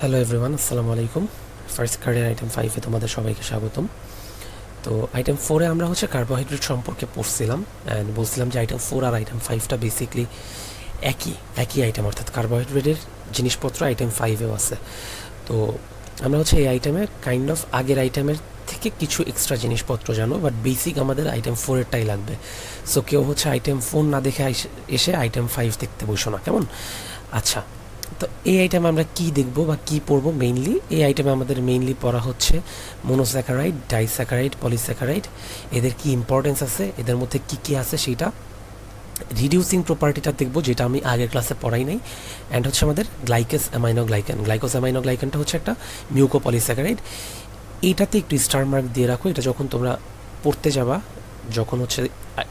Hello everyone, আসসালামু আলাইকুম। First কার্ডের আইটেম 5-এ তোমাদের সবাইকে স্বাগতম। তো আইটেম 4-এ আমরা কার্বোহাইড্রেট সম্পর্কে পড়ছিলাম অ্যান্ড বলছিলাম যে আইটেম 4 আর আইটেম 5টা বেসিকলি একই আইটেম, অর্থাৎ কার্বোহাইড্রেটের জিনিসপত্র আইটেম 5-এও আছে। তো আমরা এই আইটেমে কাইন্ড অফ আগের আইটেমের থেকে কিছু এক্সট্রা জিনিসপত্র জানো, বাট বেসিক আমাদের আইটেম 4-এরটাই লাগবে। সো কেউ আইটেম 4 না দেখে এসে আইটেম 5 দেখতে বসো না, কেমন? আচ্ছা, তো এই আইটেমে আমরা কি দেখব বা কি পড়বো? মেইনলি এই আইটেমে আমাদের মেইনলি পড়া হচ্ছে মোনোস্যাকারাইড, ডাইস্যাকারাইড, পলিস্যাকারাইড, এদের কি ইম্পর্টেন্স আছে, এদের মধ্যে কি কি আছে সেটা, রিডিউসিং প্রপার্টিটা দেখবো যেটা আমি আগের ক্লাসে পড়াই নাই, অ্যান্ড আমাদের গ্লাইকোজ অ্যামাইনো গ্লাইকানটা একটা মিউকোপলিস্যাকারাইড। এইটাতে একটু স্টার মার্ক দিয়ে রাখো, এটা যখন তোমরা পড়তে যাবা, যখন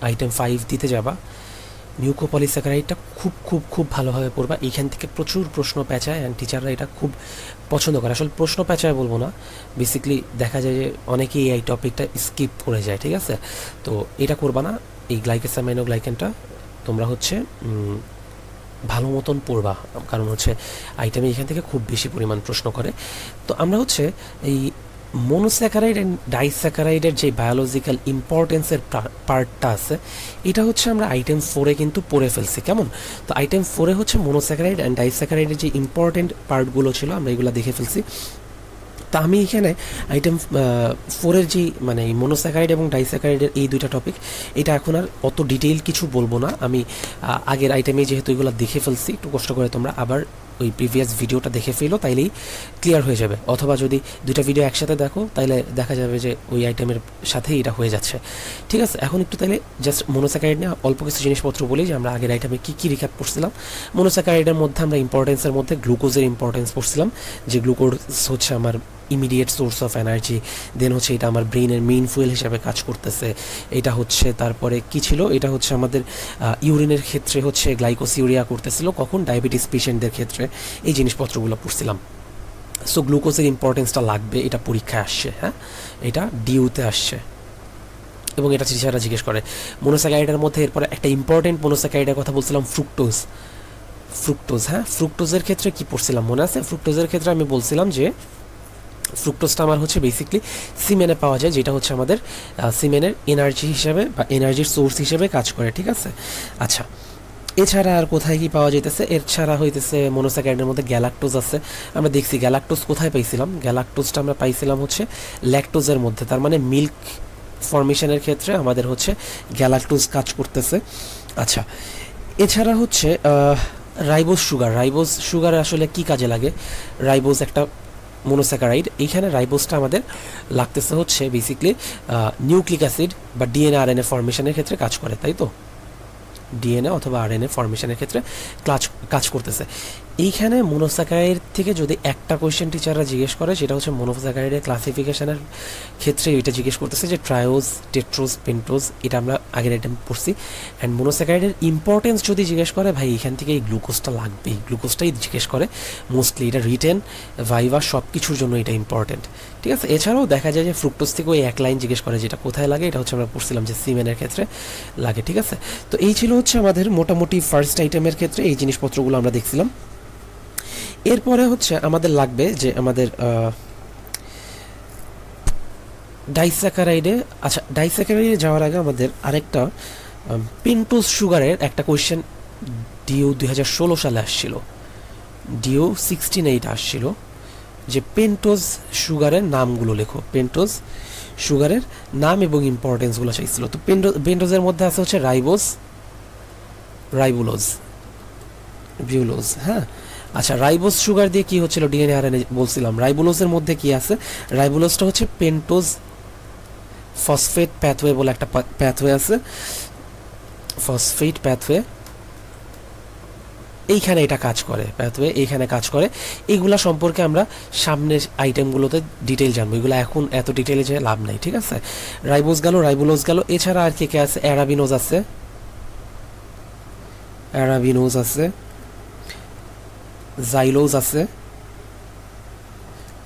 আইটেম 5 দিতে যাবা, মিউকোপলিস্যাকারাইডটা খুব খুব খুব ভালোভাবে পড়বা। এইখান থেকে প্রচুর প্রশ্ন পেঁচায় অ্যান্ড টিচাররা এটা খুব পছন্দ করে। আসলে প্রশ্ন পেঁচায় বলবো না, বেসিক্যালি দেখা যায় যে অনেকেই এই টপিকটা স্কিপ করে যায়, ঠিক আছে? তো এটা করবা না। এই গ্লাইকোজ অ্যামাইনো গ্লাইকানটা তোমরা ভালো মতন পড়বা, কারণ আইটেমে এখান থেকে খুব বেশি পরিমাণ প্রশ্ন করে। তো আমরা এই মোনোস্যাকারাইড অ্যান্ড ডাইস্যাকারাইডের যে বায়োলজিক্যাল ইম্পর্টেন্সের পার্টটা আছে, এটা আমরা আইটেম 4-এ কিন্তু পড়ে ফেলছি, কেমন? তো আইটেম 4-এ মোনোস্যাকারাইড অ্যান্ড ডাইস্যাকারাইডের যে ইম্পর্টেন্ট পার্টগুলো ছিল আমরা এগুলো দেখে ফেলছি। তা আমি এখানে আইটেম 4-এর যে এই মোনোস্যাকারাইড এবং ডাইস্যাকারাইডের এই দুইটা টপিক, এটা এখন আর অত ডিটেইল কিছু বলবো না। আমি আগের আইটেমে যেহেতু এগুলো দেখে ফেলছি, একটু কষ্ট করে তোমরা আবার ওই প্রিভিয়াস ভিডিওটা দেখে ফেলো, তাইলেই ক্লিয়ার হয়ে যাবে। অথবা যদি দুইটা ভিডিও একসাথে দেখো, তাইলে দেখা যাবে যে ওই আইটেমের সাথেই এটা হয়ে যাচ্ছে, ঠিক আছে? এখন একটু তাইলে জাস্ট মোনোস্যাকারাইড নিয়ে অল্প কিছু জিনিসপত্র বলি, যে আমরা আগের আইটেমে কী কী রিক্যাপ পড়ছিলাম। মোনোস্যাকারাইডের মধ্যে আমরা ইম্পর্টেন্সের মধ্যে গ্লুকোজের ইম্পর্টেন্স পড়ছিলাম, যে গ্লুকোজ আমার ইমিডিয়েট সোর্স অফ এনার্জি, দেন এটা আমার ব্রেইনের মেইন ফুয়েল হিসাবে কাজ করতেছে। এটা তারপরে কি ছিল, এটা আমাদের ইউরিনের ক্ষেত্রে গ্লাইকোসিউরিয়া করতেছিল, কখন? ডায়াবেটিস পেশেন্টদের ক্ষেত্রে। এই জিনিসপত্রগুলো পড়ছিলাম। সো গ্লুকোজের ইম্পর্টেন্সটা লাগবে, এটা পরীক্ষায় আসছে, হ্যাঁ, এটা ডিউতে আসছে এবং এটা টিচাররা জিজ্ঞেস করে। মোনোস্যাকারাইডের মধ্যে এরপরে একটা ইম্পর্টেন্ট মোনোস্যাকারাইডের কথা বলছিলাম, ফ্রুক্টোজ। হ্যাঁ, ফ্রুক্টোজের ক্ষেত্রে কি পড়ছিলাম মনে আছে? ফ্রুক্টোজের ক্ষেত্রে আমি বলছিলাম যে ফ্রুক্টোজটা আমার বেসিকলি সিমেনে পাওয়া যায়, যেটা আমাদের সিমেনের এনার্জি হিসাবে বা এনার্জির সোর্স হিসেবে কাজ করে, ঠিক আছে? আচ্ছা, এছাড়া আর কোথায় কি পাওয়া যাইতেছে? এছাড়া মোনোস্যাকারাইডের মধ্যে গ্যালাক্টোজ আছে। আমরা দেখছি গ্যালাক্টোজ কোথায় পাইছিলাম। গ্যালাক্টোজটা আমরা পাইছিলাম ল্যাকটোজের মধ্যে, তার মানে মিল্ক ফর্মেশনের ক্ষেত্রে আমাদের গ্যালাক্টোজ কাজ করতেছে। আচ্ছা, এছাড়া রাইবোজ সুগার আসলে কি কাজে লাগে? রাইবোজ একটা মোনোস্যাকারাইড। এইখানে রাইবোজটা আমাদের লাগতেছে বেসিক্যালি নিউক্লিক অ্যাসিড বা ডিএনএ আরএনএ ফর্মেশনের ক্ষেত্রে কাজ করে, তাই তো? ডিএনএ অথবা আরএনএ ফর্মেশনের ক্ষেত্রে কাজ করতেছে। এইখানে মোনোস্যাকারাইড থেকে যদি একটা কোয়েশ্চেন টিচাররা জিজ্ঞেস করে, সেটা মোনোস্যাকারাইডের ক্লাসিফিকেশনের ক্ষেত্রে এটা জিজ্ঞেস করতেছে যে ট্রায়োজ, টেট্রোজ, পেন্টোজ, এটা আমরা আগের আইটেম পড়ছি। অ্যান্ড মোনোস্যাকারাইডের ইম্পর্টেন্স যদি জিজ্ঞেস করে, ভাই এখান থেকে এই গ্লুকোজটা লাগবে, এই গ্লুকোজটাই জিজ্ঞেস করে মোস্টলি। এটা রিটেন, ভাইভা সব কিছুর জন্য এটা ইম্পর্টেন্ট, ঠিক আছে? এছাড়াও দেখা যায় যে ফ্রুক্টোজ থেকে ওই এক লাইন জিজ্ঞেস করে, যেটা কোথায় লাগে, এটা আমরা পড়ছিলাম যে সিমেনের ক্ষেত্রে লাগে, ঠিক আছে? তো এই ছিল আমাদের মোটামুটি ফার্স্ট আইটেমের ক্ষেত্রে এই জিনিসপত্রগুলো আমরা দেখছিলাম। এরপরে আমাদের লাগবে যে আমাদের ডাইস্যাকারাইডে। আচ্ছা, ডাইস্যাকারাইডে যাওয়ার আগে আমাদের আরেকটা পেন্টোজ সুগারের একটা কোয়েশ্চেন ডিও 2016 সালে আসছিল, ডিও 16 আসছিল, যে পেন্টোজ সুগারের নামগুলো লেখো। পেন্টোজ সুগারের নাম এবং ইম্পর্টেন্সগুলো চাইছিল। তো পেন্টোজের মধ্যে আছে রাইবোলোজ, হ্যাঁ। আচ্ছা, রাইবোজ সুগার দিয়ে কি হচ্ছিল? ডিএনএ আরএনএ বলছিলাম। রাইবোলোজের মধ্যে কি আছে? রাইবোলোজটা পেন্টোজ ফসফেট প্যাথওয়ে বলে একটা প্যাথওয়ে আছে, ফসফেট প্যাথওয়ে। এইখানে এটা কাজ করে, প্যাথওয়ে এইখানে কাজ করে। এইগুলা সম্পর্কে আমরা সামনের আইটেমগুলোতে ডিটেল জানবো, এগুলো এখন এত ডিটেলে যে লাভ নাই, ঠিক আছে? রাইবোজ গেল, রাইবোলোজ গেল। এছাড়া আর কে আছে? অ্যারাবিনোজ আছে, জাইলোজ আছে,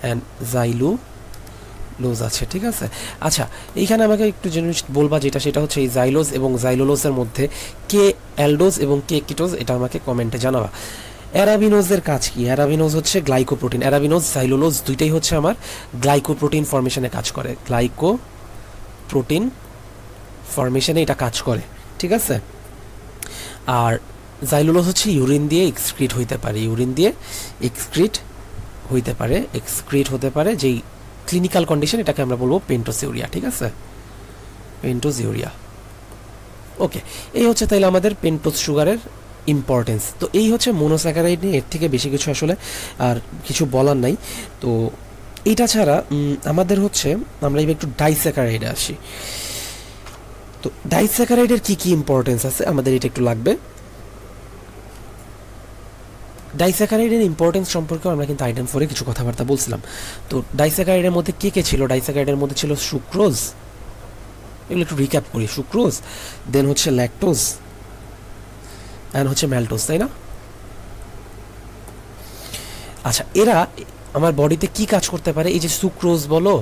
অ্যান্ড জাইলুলোজ আছে, ঠিক আছে? আচ্ছা, এইখানে আমাকে একটু জিনিস বলবা, সেটা এই জাইলোজ এবং জাইলোলোজের মধ্যে কে অ্যালডোজ এবং কে কিটোজ, এটা আমাকে কমেন্টে জানাবা। অ্যারাবিনোজের কাজ কি? অ্যারাবিনোজ হচ্ছে গ্লাইকোপ্রোটিন, অ্যারাবিনোজ সাইলোলোজ দুইটাই হচ্ছে আমার গ্লাইকোপ্রোটিন ফর্মেশনে কাজ করে, গ্লাইকোপ্রোটিন ফর্মেশনে এটা কাজ করে, ঠিক আছে। আর জাইলোলোজ হচ্ছে ইউরিন দিয়ে এক্সক্রিট হইতে পারে, ইউরিন দিয়ে এক্সক্রিট হতে পারে যেই ক্লিনিক্যাল কন্ডিশন, এটাকে আমরা বলবো পেন্টোসিউরিয়া, ঠিক আছে, পেন্টোসিউরিয়া। ওকে, এই হচ্ছে তাইলে আমাদের পেন্টোজ সুগারের ইম্পর্টেন্স। তো এই হচ্ছে মোনোস্যাকারাইড নিয়ে, এর থেকে বেশি কিছু আসলে আর কিছু বলার নাই। তো এইটা ছাড়া আমাদের হচ্ছে আমরা এবার একটু ডাইস্যাকারাইডে আসি। তো ডাইস্যাকারাইডের কি কি ইম্পর্টেন্স আছে আমাদের এটা একটু লাগবে। ডাইস্যাকারাইডের ইম্পর্টেন্স সম্পর্কে আমরা কিন্তু আইটেম 4-এ কিছু কথাবার্তা বলছিলাম। তো ডাইস্যাকারাইডের মধ্যে কে কে ছিল? ডাইস্যাকারাইডের মধ্যে ছিল সুক্রোজ, এগুলো একটু রিক্যাপ করি। সুক্রোজ, দেন হচ্ছে ল্যাকটোজ, অ্যান্ড হচ্ছে ম্যালটোজ, তাই না? আচ্ছা, এরা আমার বডিতে কি কাজ করতে পারে? এই যে সুক্রোজ বলো,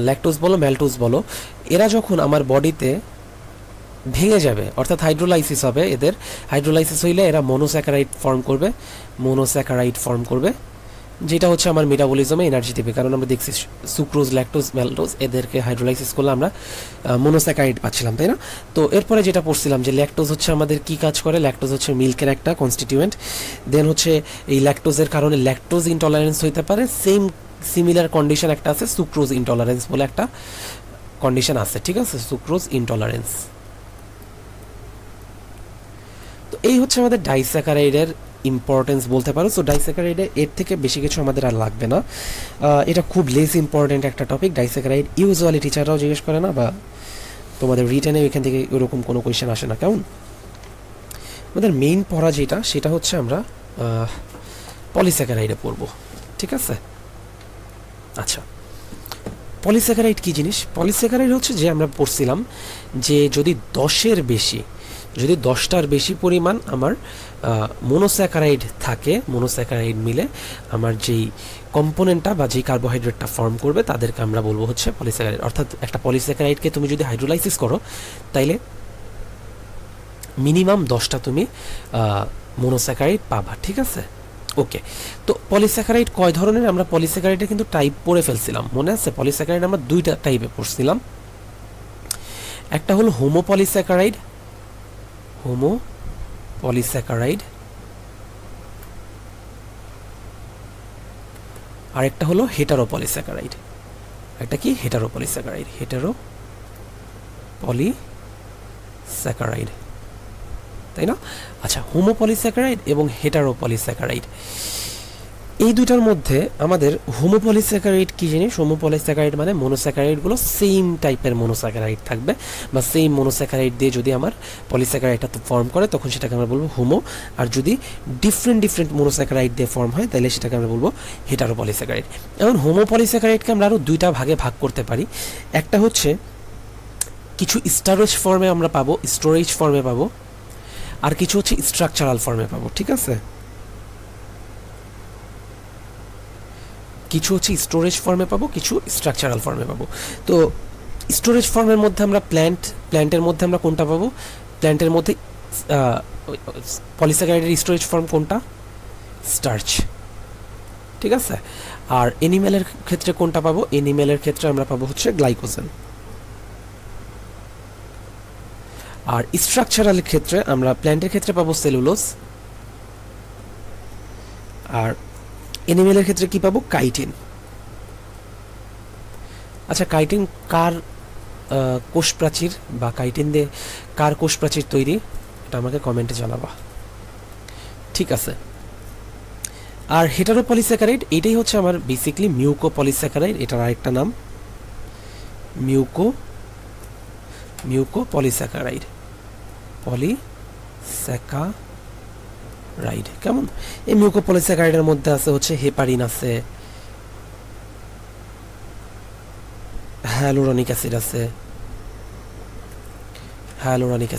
ল্যাকটোজ বলো, ম্যালটোজ বলো, এরা যখন আমার বডিতে ভেঙে যাবে, অর্থাৎ হাইড্রোলাইসিস হবে, এদের হাইড্রোলাইসিস হইলে এরা মনোস্যাকারাইড ফর্ম করবে, যেটা হচ্ছে আমার মেটাবলিজমে এনার্জি দেবে। কারণ আমরা দেখছি সুক্রোজ, ল্যাকটোজ, ম্যালটোজ এদেরকে হাইড্রোলাইসিস করলে আমরা মনোস্যাকারাইড পাচ্ছিলাম, তাই না? তো এরপরে যেটা পড়ছিলাম যে ল্যাকটোজ হচ্ছে আমাদের কি কাজ করে? ল্যাকটোজ হচ্ছে মিল্কের একটা কনস্টিটিউয়েন্ট। দেন হচ্ছে এই ল্যাকটোজের কারণে ল্যাকটোজ ইনটলারেন্স হইতে পারে। সিমিলার কন্ডিশন একটা আছে, সুক্রোজ ইনটলারেন্স বলে একটা কন্ডিশন আছে, ঠিক আছে, সুক্রোজ ইনটলারেন্স। তো এই হচ্ছে আমাদের ডাইস্যাকারাইডের ইম্পর্টেন্স বলতে পারো। সো ডাইস্যাকারাইডে এর থেকে বেশি কিছু আমাদের আর লাগবে না, এটা খুব লেস ইম্পর্টেন্ট একটা টপিক। ডাইস্যাকারাইড ইউজুয়ালি টিচাররাও জিজ্ঞেস করে না, বা তোমাদের রিটেনে এখান থেকে ওরকম কোনো কোয়েশ্চেন আসে না। কেমন? আমাদের মেইন পড়া যেটা, সেটা হচ্ছে আমরা পলিস্যাকারাইডে পড়বো, ঠিক আছে। আচ্ছা, পলিস্যাকারাইড কি জিনিস? পলিস্যাকারাইড হচ্ছে যে আমরা পড়ছিলাম যে যদি 10টার বেশি পরিমাণ আমার মোনোস্যাকারাইড থাকে, মোনোস্যাকারাইড মিলে আমার যেই কম্পোনেন্টটা বা যেই কার্বোহাইড্রেটটা ফর্ম করবে তাদেরকে আমরা বলবো হচ্ছে পলিস্যাকারাইড। অর্থাৎ একটা পলিস্যাকারাইডকে তুমি যদি হাইড্রোলাইসিস করো তাইলে মিনিমাম 10টা তুমি মোনোস্যাকারাইড পাবা, ঠিক আছে। ওকে, তো পলিস্যাকারাইড কয় ধরনের? আমরা পলিস্যাকারাইডে কিন্তু টাইপ পড়ে ফেলছিলাম, মনে আছে? পলিস্যাকারাইড আমরা 2টা টাইপে পড়ছিলাম। একটা হলো হোমোপলিস্যাকারাইড, আর একটা হলো হেটারোপলিস্যাকারাইড। একটা কি? হেটারোপলিস্যাকারাইড, তাই না? আচ্ছা, হোমোপলিস্যাকারাইড এবং হেটারোপলিস্যাকারাইড, এই দুটার মধ্যে আমাদের হোমোপলিস্যাকারাইড কি জিনিস? হোমোপলিস্যাকারাইড মানে মোনোস্যাকারাইডগুলো সেম টাইপের মোনোস্যাকারাইড থাকবে, বা সেম মোনোস্যাকারাইড দিয়ে যদি আমার পলিস্যাকারাইডটা ফর্ম করে তখন সেটাকে আমরা বলবো হোমো। আর যদি ডিফারেন্ট মোনোস্যাকারাইড দিয়ে ফর্ম হয় তাহলে সেটাকে আমরা বলবো হেটারোপলিস্যাকারাইড। এখন হোমোপলিস্যাকারাইডকে আমরা আরও 2টা ভাগে ভাগ করতে পারি। একটা হচ্ছে কিছু স্টোরেজ ফর্মে আমরা পাবো, আর কিছু হচ্ছে স্ট্রাকচারাল ফর্মে পাবো, ঠিক আছে। কিছু হচ্ছে স্টোরেজ ফর্মে পাবো, কিছু স্ট্রাকচারাল ফর্মে পাবো। তো স্টোরেজ ফর্মের মধ্যে আমরা প্ল্যান্টের মধ্যে আমরা কোনটা পাবো? প্ল্যান্টের মধ্যে পলিস্যাকারাইডের স্টোরেজ ফর্ম কোনটা? স্টার্চ, ঠিক আছে। আর এনিম্যালের ক্ষেত্রে কোনটা পাবো? এনিম্যালের ক্ষেত্রে আমরা পাবো হচ্ছে গ্লাইকোজেন। আর স্ট্রাকচারাল ক্ষেত্রে আমরা প্ল্যান্টের ক্ষেত্রে পাবো সেলুলোজ, আর এনিমেলের ক্ষেত্রে কি পাবো? কাইটিন। আচ্ছা, কাইটিন কার কোষ প্রাচীর, বা কাইটিন দিয়ে কার কোষ প্রাচীর তৈরি, এটা আমাকে কমেন্টে জানাবা, ঠিক আছে। আর হেটারোপলিস্যাকারাইড, এটাই হচ্ছে আমার বেসিক্যালি মিউকোপলিস্যাকারাইড, এটার আরেকটা নাম মিউকোপলিস্যাকারাইড, কেমন? এই মিউকোপলিস্যাকারাইডের মধ্যে আছে হচ্ছে হেপারিন আছে, হ্যালুরনিক অ্যাসিড আছে, হ্যালুরনিক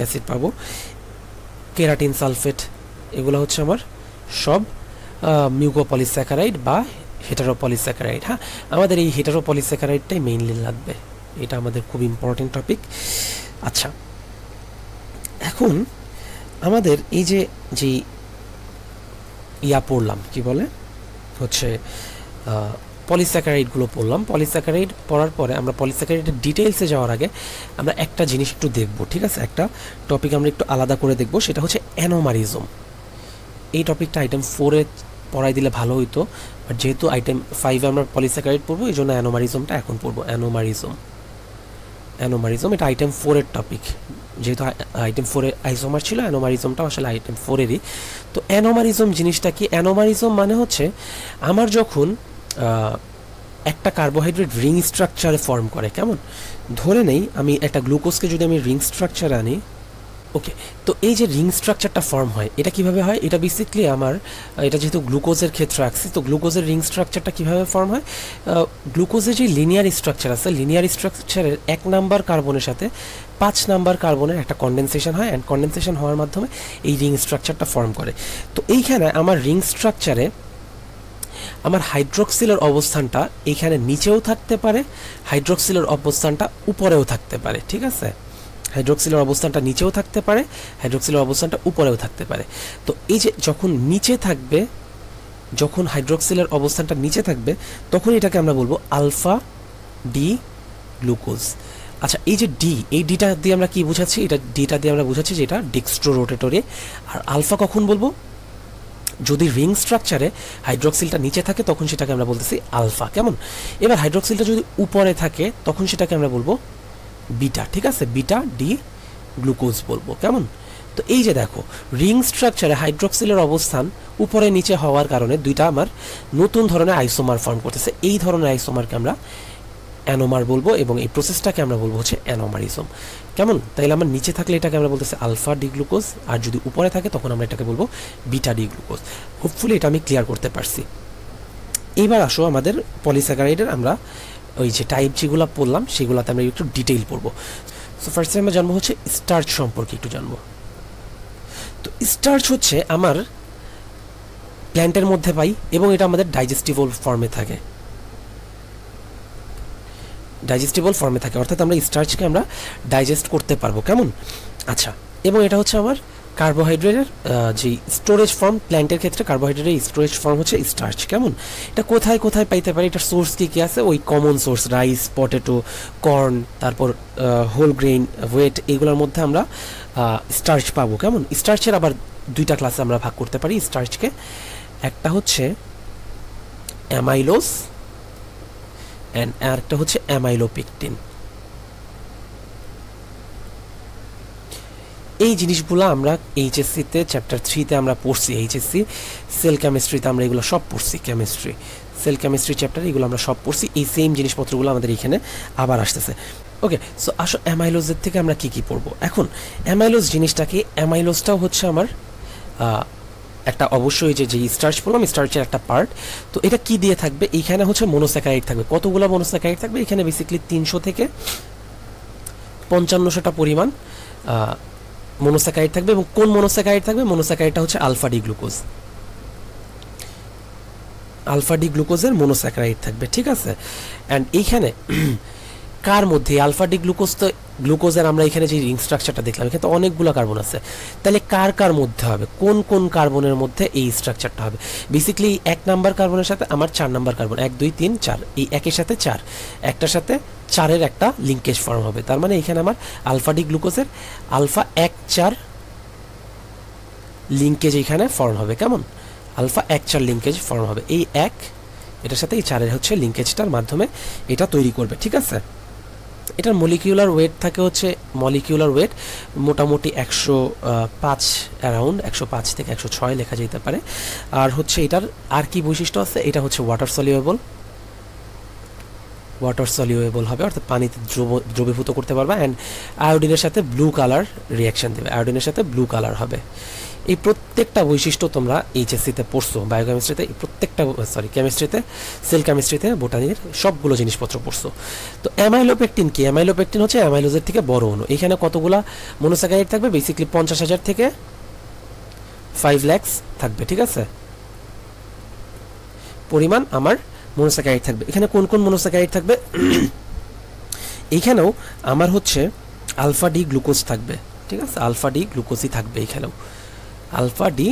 অ্যাসিড পাবো, কেরাটিন সালফেট, এগুলো হচ্ছে আমার সব মিউকোপলিস্যাকারাইড বা হেটারোপলিস্যাকারাইড। হ্যাঁ, আমাদের এই হেটারোপলিস্যাকারাইডটাই মেইনলি লাগবে, এটা আমাদের খুব ইম্পর্টেন্ট টপিক। আচ্ছা, এখন আমাদের এই যে পড়লাম কি বলে হচ্ছে পলিস্যাকারাইডগুলো পড়লাম। পলিস্যাকারাইড পড়ার পরে আমরা পলিস্যাকারাইডের ডিটেইলসে যাওয়ার আগে আমরা একটা জিনিস একটু দেখব, ঠিক আছে? একটা টপিক আমরা একটু আলাদা করে দেখব, সেটা হচ্ছে অ্যানোমারিজম। এই টপিকটা আইটেম 4-এ পড়াই দিলে ভালো হইতো, বাট যেহেতু আইটেম 5-এ আমরা পলিস্যাকারাইড পড়বো, এই জন্য অ্যানোমারিজমটা এখন পড়বো। অ্যানোমারিজম এটা আইটেম 4-এর টপিক, যেহেতু আইটেম 4-এ আইসোমার ছিল, অ্যানোমারিজমটাও আসলে আইটেম 4-এরই। তো অ্যানোমারিজম জিনিসটা কি? অ্যানোমারিজম মানে হচ্ছে আমার যখন একটা কার্বোহাইড্রেট রিং স্ট্রাকচারে ফর্ম করে, কেমন? ধরে নেই আমি একটা গ্লুকোজকে যদি আমি রিং স্ট্রাকচারে আনি, ওকে, তো এই যে রিং স্ট্রাকচারটা ফর্ম হয়, এটা কিভাবে হয়? এটা বেসিক্যালি এটা যেহেতু গ্লুকোজের ক্ষেত্রে রাখছি, তো গ্লুকোজের রিং স্ট্রাকচারটা কিভাবে ফর্ম হয়? গ্লুকোজের যে লিনিয়ার স্ট্রাকচার আছে, লিনিয়ার স্ট্রাকচারের 1 নাম্বার কার্বনের সাথে 5 নাম্বার কার্বনের একটা কন্ডেনসেশন হয়, অ্যান্ড কন্ডেনসেশন হওয়ার মাধ্যমে এই রিং স্ট্রাকচারটা ফর্ম করে। তো এইখানে আমার রিং স্ট্রাকচারে আমার হাইড্রোক্সিলের অবস্থানটা এইখানে নিচেও থাকতে পারে, হাইড্রোক্সিলের অবস্থানটা উপরেও থাকতে পারে, ঠিক আছে? হাইড্রোক্সিলের অবস্থানটা নিচেও থাকতে পারে, হাইড্রোক্সিলের অবস্থানটা উপরেও থাকতে পারে। তো এই যে যখন নিচে থাকবে, যখন হাইড্রোক্সিলের অবস্থানটা নিচে থাকবে, তখন এটাকে আমরা বলবো আলফা ডি গ্লুকোজ। আচ্ছা, এই যে এই ডিটা দিয়ে আমরা কি বোঝাচ্ছি? ডিটা দিয়ে আমরা বোঝাচ্ছি যে এটা ডেক্সট্রো রোটেটরি। আর আলফা কখন বলবো? যদি রিং স্ট্রাকচারে হাইড্রোক্সিলটা নিচে থাকে, তখন সেটাকে আমরা বলতেছি আলফা, কেমন? এবার হাইড্রোক্সিলটা যদি উপরে থাকে, তখন সেটাকে আমরা বলবো বিটা, ঠিক আছে? বিটা ডি গ্লুকোজ বলবো, কেমন? তো এই যে দেখো, রিং স্ট্রাকচারে হাইড্রোক্সিলের অবস্থান উপরে নিচে হওয়ার কারণে দুইটা আমার নতুন ধরনের আইসোমার ফর্ম করতেছে। এই ধরনের আইসোমারকে আমরা অ্যানোমার বলবো, এবং এই প্রসেসটাকে আমরা বলবো হচ্ছে অ্যানোমারিজম, কেমন? তাইলে আমার নিচে থাকলে এটাকে আমরা বলতেছি আলফা ডি গ্লুকোজ, আর যদি উপরে থাকে তখন আমরা এটাকে বলবো বিটা ডি গ্লুকোজ। হোপফুলি এটা আমি ক্লিয়ার করতে পারছি। এইবার আসো আমাদের পলিস্যাকারাইডের আমরা ওই যে টাইপ যেগুলো পড়লাম, সেগুলোতে আমরা একটু ডিটেইল পড়বো। সো ফার্স্টে আমরা জানবো হচ্ছে স্টার্চ সম্পর্কে একটু জানবো। তো স্টার্চ হচ্ছে আমার প্ল্যান্টের মধ্যে পাই, এবং এটা আমাদের ডাইজেস্টিবল ফর্মে থাকে, অর্থাৎ আমরা স্টার্চকে আমরা ডাইজেস্ট করতে পারবো, কেমন? আচ্ছা, এবং এটা হচ্ছে আমার কার্বোহাইড্রেটের যে স্টোরেজ ফর্ম, প্ল্যান্টের ক্ষেত্রে কার্বোহাইড্রেটের স্টোরেজ ফর্ম হচ্ছে স্টার্চ, কেমন? এটা কোথায় কোথায় পাইতে পারি? এটার সোর্স কী কী আছে? ওই common source, rice, potato, corn, তারপর হোল গ্রেইন, ওয়েট, এগুলোর মধ্যে আমরা স্টার্চ পাবো, কেমন? স্টার্চের আবার 2টা ক্লাসে আমরা ভাগ করতে পারি স্টার্চকে। একটা হচ্ছে অ্যামাইলোজ, অ্যান্ড আরেকটা হচ্ছে অ্যামাইলোপেকটিন। এই জিনিসগুলো আমরা এইচএসসিতে চ্যাপ্টার 3-তে আমরা পড়ছি। এইচএসসি সেল কেমিস্ট্রিতে আমরা এগুলো সব পড়ছি, সেল কেমিস্ট্রি চ্যাপ্টার, এগুলো আমরা সব পড়ছি। এই সেম জিনিসপত্রগুলো আমাদের এখানে আবার আসতেছে। ওকে, সো আসো অ্যামাইলোজের থেকে আমরা কি কি পড়বো এখন? অ্যামাইলোজ জিনিসটাকে, অ্যামাইলোজটাও হচ্ছে আমার একটা অবশ্যই যে স্টার্চ বললাম, স্টার্চের একটা পার্ট। তো এটা কি দিয়ে থাকবে? এইখানে হচ্ছে মনোস্যাকারাইড থাকবে। কতগুলো মনোস্যাকারাইড থাকবে? এখানে বেসিক্যালি 300 থেকে 5500টা পরিমাণ মনোস্যাকারাইড থাকবে। এবং কোন মনোস্যাকারাইড থাকবে? মনোস্যাকারাইডটা হচ্ছে আলফা ডি গ্লুকোজ, গ্লুকোজের মনোস্যাকারাইড থাকবে, ঠিক আছে? অ্যান্ড এইখানে কার মধ্যে আলফা ডি গ্লুকোজের আমরা এখানে যে রিং স্ট্রাকচারটা দেখলাম, এখানে তো অনেকগুলো কার্বন আছে, তাহলে কার মধ্যে হবে? কোন কোন কার্বনের মধ্যে এই স্ট্রাকচারটা হবে? বেসিক্যালি 1 নাম্বার কার্বনের সাথে আমার 4 নাম্বার কার্বন, 1 2 3 4, এই একের সাথে 4, একটার সাথে 4-এর একটা লিঙ্কেজ ফর্ম হবে। তার মানে এখানে আমার আলফা ডি গ্লুকোজের আলফা 1 4 লিঙ্কেজ এখানে ফর্ম হবে, কেমন? আলফা 1 4 লিঙ্কেজ ফর্ম হবে। এই 1 এটার সাথে এই 4-এর হচ্ছে লিঙ্কেজটার মাধ্যমে এটা তৈরি করবে, ঠিক আছে? এটার মলিকিউলার ওয়েট থাকে হচ্ছে, মোটামুটি 105, অ্যারাউন্ড 105 থেকে 106 লেখা যেতে পারে। আর হচ্ছে এটার আর কি বৈশিষ্ট্য আছে? এটা হচ্ছে ওয়াটার সলিউয়েবল হবে, অর্থাৎ পানিতে দ্রবীভূত করতে পারবে। অ্যান্ড আয়োডিনের সাথে ব্লু কালার রিয়াকশন দেবে, আয়োডিনের সাথে ব্লু কালার হবে। এই প্রত্যেকটা বৈশিষ্ট্য তোমরা এইচএসসিতে পড়ছো, বায়োকেমিস্ট্রিতে, এই প্রত্যেকটা কেমিস্ট্রিতে, সেল কেমিস্ট্রিতে, বোটানির সবগুলো জিনিসপত্র পড়ছো। তো অ্যামাইলোপেকটিন কি? অ্যামাইলোপেকটিন হচ্ছে অ্যামাইলোজের থেকে বড় অণু। এখানে কতগুলা মনোস্যাকারাইড থাকবে? বেসিক্যালি 50,000 থেকে 5 লাখ থাকবে, ঠিক আছে? পরিমাণ আমার মনোস্যাকারাইড থাকবে। এখানে কোন কোন মনোস্যাকারাইড থাকবে? এইখানেও আমার হচ্ছে আলফা ডি গ্লুকোজ থাকবে, ঠিক আছে, আলফা ডি গ্লুকোজই থাকবে এইখানেও, আলফা ডি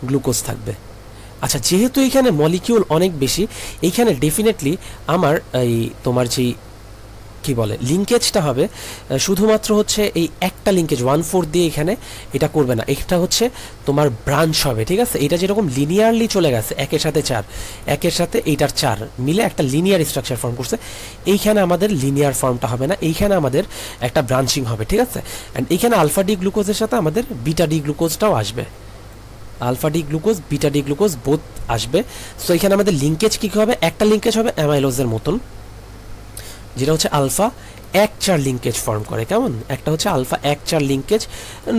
গ্লুকোজ থাকবে। আচ্ছা, যেহেতু এইখানে মলিকিউল অনেক বেশি, এইখানে ডেফিনেটলি আমার এই তোমার যেই কি বলে লিঙ্কেজটা হবে শুধুমাত্র হচ্ছে এই একটা লিঙ্কেজ 1/4 দিয়ে এখানে এটা করবে না, এটা হচ্ছে তোমার ব্রাঞ্চ হবে, ঠিক আছে। এটা যেরকম লিনিয়ারলি চলে গেছে একের সাথে 4, একের সাথে এইটার 4 মিলে একটা লিনিয়ার স্ট্রাকচার ফর্ম করছে, এইখানে আমাদের লিনিয়ার ফর্মটা হবে না, এইখানে আমাদের একটা ব্রাঞ্চিং হবে, ঠিক আছে। অ্যান্ড এইখানে আলফা ডি গ্লুকোজের সাথে আমাদের বিটা ডি গ্লুকোজটাও আসবে, alpha D glucose beta D glucose both আসবে। সো এখানে আমাদের লিঙ্কেজ কী হবে, একটা লিঙ্কেজ হবে অ্যামাইলোজের মতন, যেটা হচ্ছে আলফা 1/4 লিঙ্কেজ ফর্ম করে, কেমন, একটা হচ্ছে আলফা 1/4 লিঙ্কেজ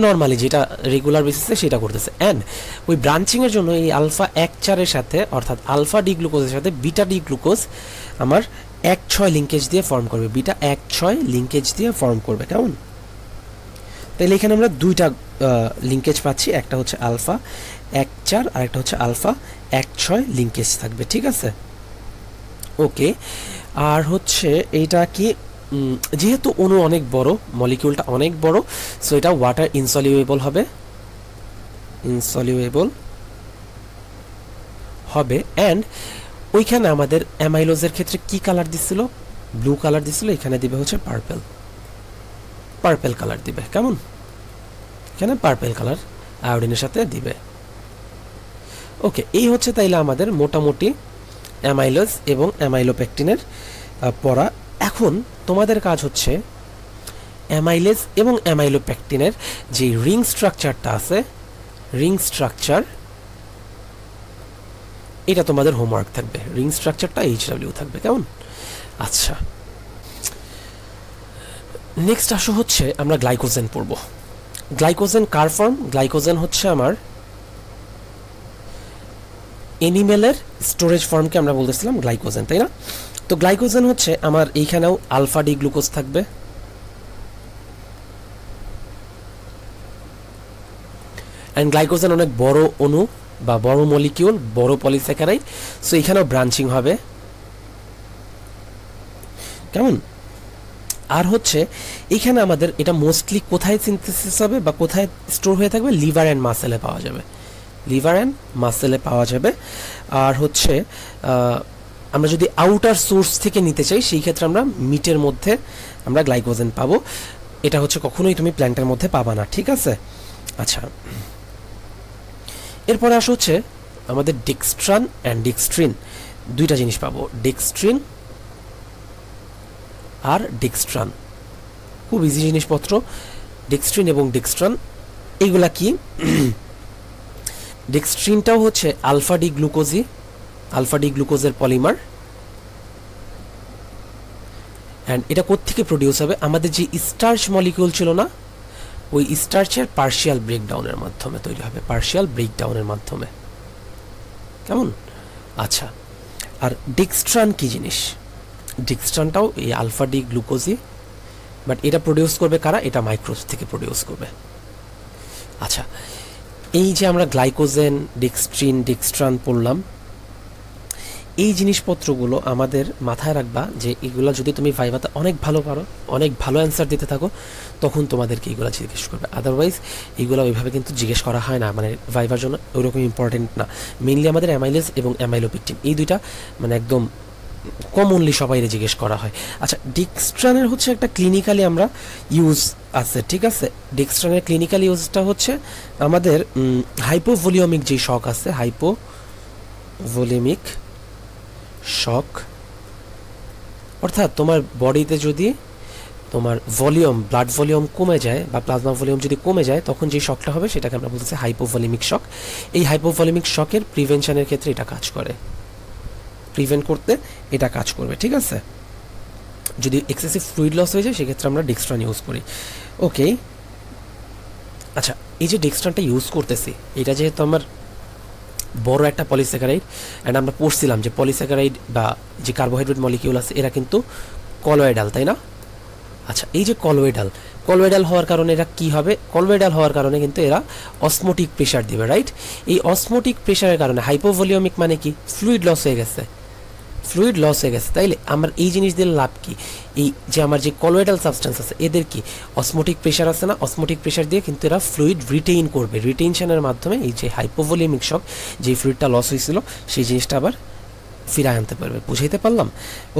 নর্মালি যেটা রেগুলার বেসিসে সেটা করতেছে। অ্যান্ড ওই ব্রাঞ্চিংয়ের জন্য এই আলফা 1/4-এর সাথে অর্থাৎ আলফা ডি গ্লুকোজের সাথে বিটা ডি গ্লুকোজ আমার 1/6 লিঙ্কেজ দিয়ে ফর্ম করবে, বিটা 1/6 লিঙ্কেজ দিয়ে ফর্ম করবে, কেমন। তাহলে এখানে আমরা দুইটা লিঙ্কেজ পাচ্ছি, একটা হচ্ছে আলফা 1/4 আর একটা হচ্ছে আলফা 1/6 লিঙ্কেজ থাকবে, ঠিক আছে। ওকে, আর হচ্ছে এইটা কি, যেহেতু অণু অনেক বড়, মলিকিউলটা অনেক বড়, সো এটা ওয়াটার ইনসলিউবল হবে, ইনসলিউবল হবে। অ্যান্ড ওইখানে আমাদের অ্যামাইলোজের ক্ষেত্রে কি কালার দিছিল, ব্লু কালার দিছিল, এখানে দিবে হচ্ছে পার্পেল, পার্পেল কালার দিবে, কেমন, এখানে পার্পেল কালার আয়োডিনের সাথে দিবে। ওকে, এই হচ্ছে তাইলে আমাদের মোটামুটি অ্যামাইলোজ এবং অ্যামাইলোপেকটিনের পড়া। এখন তোমাদের কাজ হচ্ছে অ্যামাইলেজ এবং অ্যামাইলোপেকটিনের যে রিং স্ট্রাকচারটা আছে, রিং স্ট্রাকচার, এটা তোমাদের হোমওয়ার্ক থাকবে, রিং স্ট্রাকচারটা HW থাকবে, কেমন। আচ্ছা, নেক্সট আসো হচ্ছে আমরা গ্লাইকোজেন পড়ব। গ্লাইকোজেন কার ফর্ম, গ্লাইকোজেন হচ্ছে আমার এনিমেলের স্টোরেজ ফর্মকে আমরা বলতেছিলাম গ্লাইকোজেন, তাই না। তো গ্লাইকোজেন হচ্ছে আমার এইখানেও আলফা ডি গ্লুকোজ থাকবে, অ্যান্ড গ্লাইকোজেন অনেক বড় অণু বা বড় মলিকিউল, বড় পলিস্যাকারাইড, সো এখানেও ব্রাঞ্চিং হবে, কেমন। আর হচ্ছে এখানে আমাদের এটা মোস্টলি কোথায় সিনথেসিস হবে বা কোথায় স্টোর হয়ে থাকবে, লিভার অ্যান্ড মাসেলে পাওয়া যাবে, লিভার অ্যান্ড মাসেলে পাওয়া যাবে। আর হচ্ছে আমরা যদি আউটার সোর্স থেকে নিতে চাই সেই ক্ষেত্রে আমরা মিটের মধ্যে আমরা গ্লাইকোজেন পাবো, এটা হচ্ছে কখনোই তুমি প্ল্যান্টের মধ্যে পাবা না, ঠিক আছে। আচ্ছা, এরপরে আসা হচ্ছে আমাদের ডেক্সট্রান অ্যান্ড ডেক্সট্রিন, দুইটা জিনিস পাবো, ডেক্সট্রিন আর ডেক্সট্রান, খুব ইজি জিনিসপত্র, ডেক্সট্রিন এবং ডেক্সট্রান। এইগুলা কি, ডেক্সট্রিনটাও হচ্ছে আলফা ডি গ্লুকোজই, আলফা ডি গ্লুকোজের পলিমার। অ্যান্ড এটা কোত্থেকে প্রডিউস হবে, আমাদের যে স্টার্চ মলিকিউল ছিল না, ওই স্টার্চের পার্শিয়াল ব্রেকডাউনের মাধ্যমে তৈরি হবে, পার্শিয়াল ব্রেকডাউনের মাধ্যমে, কেমন। আচ্ছা, আর ডেক্সট্রান কি জিনিস, ডেক্সট্রানটাও এই আলফা ডি গ্লুকোজই, বাট এটা প্রডিউস করবে কারা, এটা মাইক্রোজ থেকে প্রডিউস করবে। আচ্ছা, এই যে আমরা গ্লাইকোজেন, ডেক্সট্রিন, ডেক্সট্রান পড়লাম, এই জিনিসপত্রগুলো আমাদের মাথায় রাখবা যে এগুলো যদি তুমি ভাইভাতে অনেক ভালো পারো, অনেক ভালো অ্যান্সার দিতে থাকো, তখন তোমাদেরকে এগুলো জিজ্ঞেস করবে, আদারওয়াইজ এগুলো ওইভাবে কিন্তু জিজ্ঞেস করা হয় না, মানে ভাইভার জন্য ওইরকম ইম্পর্টেন্ট না। মেইনলি আমাদের অ্যামাইলেজ এবং অ্যামাইলোপেকটিন এই দুইটা মানে একদম কমনলি সবাই জিজ্ঞেস করা হয়। আচ্ছা, ডেক্সট্রানের হচ্ছে একটা ক্লিনিক্যালি আমরা ইউজ আছে, ঠিক আছে। ডেক্সট্রানের ক্লিনিক্যাল ইউজটা হচ্ছে আমাদের হাইপোভলিউমিক যে শক আছে, হাইপোভলিউমিক শক, অর্থাৎ তোমার বডিতে যদি তোমার ভলিউম, ব্লাড ভলিউম কমে যায় বা প্লাজমা ভলিউম যদি কমে যায়, তখন যে শকটা হবে সেটাকে আমরা বলতেছি হাইপোভলিউমিক শক। এই হাইপোভলিউমিক শকের প্রিভেনশনের ক্ষেত্রে এটা কাজ করে, প্রিভেন্ট করতে এটা কাজ করবে, ঠিক আছে। যদি এক্সেসিভ ফ্লুইড লস হয়ে যায় সেক্ষেত্রে আমরা ডেক্সট্রান ইউজ করি। ওকে, আচ্ছা, এই যে ডেক্সট্রানটা ইউজ করতেছি, এটা যেহেতু আমার বড় একটা পলিস্যাকারাইড, অ্যান্ড আমরা পড়ছিলাম যে পলিস্যাকারাইড বা যে কার্বোহাইড্রেট মলিকিউল আছে এরা কিন্তু কলয়েডাল, তাই না। আচ্ছা, এই যে কলয়েডাল হওয়ার কারণে এরা কি হবে, কলয়েডাল হওয়ার কারণে কিন্তু এরা অসমোটিক প্রেশার দিবে, রাইট। এই অসমোটিক প্রেশারের কারণে হাইপোভলিউমিক মানে কি, ফ্লুইড লস হয়ে গেছে, ফ্লুইড লস হয়ে গেছে, তাইলে আমার এই জিনিস দিয়ে লাভ কি? এই যে আমার যে কলোয়েডাল সাবস্টেন্স আছে এদের কি অসমোটিক প্রেশার আছে না, অসমোটিক প্রেশার দিয়ে কিন্তু এরা ফ্লুইড রিটেইন করবে, রিটেনশনের মাধ্যমে এই যে হাইপোভলিউমিক শক যে ফ্লুইডটা লস হয়েছিল সেই জিনিসটা আবার ফিরায় আনতে পারবে। বুঝাইতে পারলাম?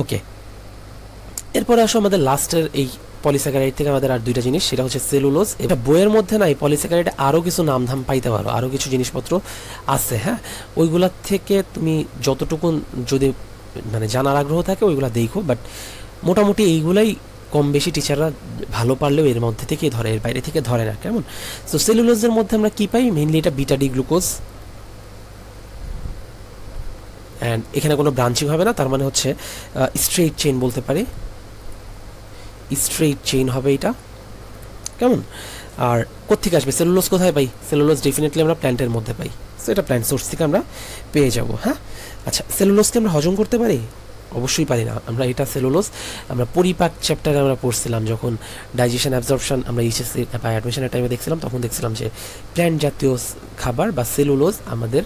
ওকে, এরপরে আসো আমাদের লাস্টের এই পলিস্যাকারাইড থেকে আমাদের আর দুইটা জিনিস, সেটা হচ্ছে সেলুলোজ। এটা বইয়ের মধ্যে নাই, পলিস্যাকারাইডে আরও কিছু নামধাম পাইতে পারো, আরও কিছু জিনিসপত্র আছে, হ্যাঁ, ওইগুলা থেকে তুমি যতটুকু যদি মানে জানার আগ্রহ থাকে ওইগুলা দেখো, বাট মোটামুটি এইগুলাই কম বেশি টিচাররা ভালো পারলেও এর মধ্যে থেকেই ধরে, এর বাইরে থেকে ধরে না, কেমন? তো সেলুলোজের মধ্যে আমরা কী পাই? মেইনলি এটা বিটা ডি গ্লুকোজ, অ্যান্ড এখানে কোনো ব্রাঞ্চিং হবে না, তার মানে হচ্ছে স্ট্রেইট চেইন বলতে পারি, স্ট্রেইট চেইন হবে এটা, কেমন? আর কোত্থেকে আসবে সেলুলোজ? কোথায় পাই সেলুলোজ? ডেফিনেটলি আমরা প্ল্যান্টের মধ্যে পাই, সো এটা প্ল্যান্ট সোর্স থেকে আমরা পেয়ে যাব। হ্যাঁ, আচ্ছা, সেলুলোজকে আমরা হজম করতে পারি? অবশ্যই পারি না। আমরা এটা সেলুলোজ আমরা পরিপাক চ্যাপ্টারে আমরা পড়ছিলাম, যখন ডাইজেশন অ্যাবজর্পশন আমরা এইচএসসি বা অ্যাডমিশনের টাইমে দেখছিলাম, তখন দেখছিলাম যে প্ল্যান্ট জাতীয় খাবার বা সেলুলোজ আমাদের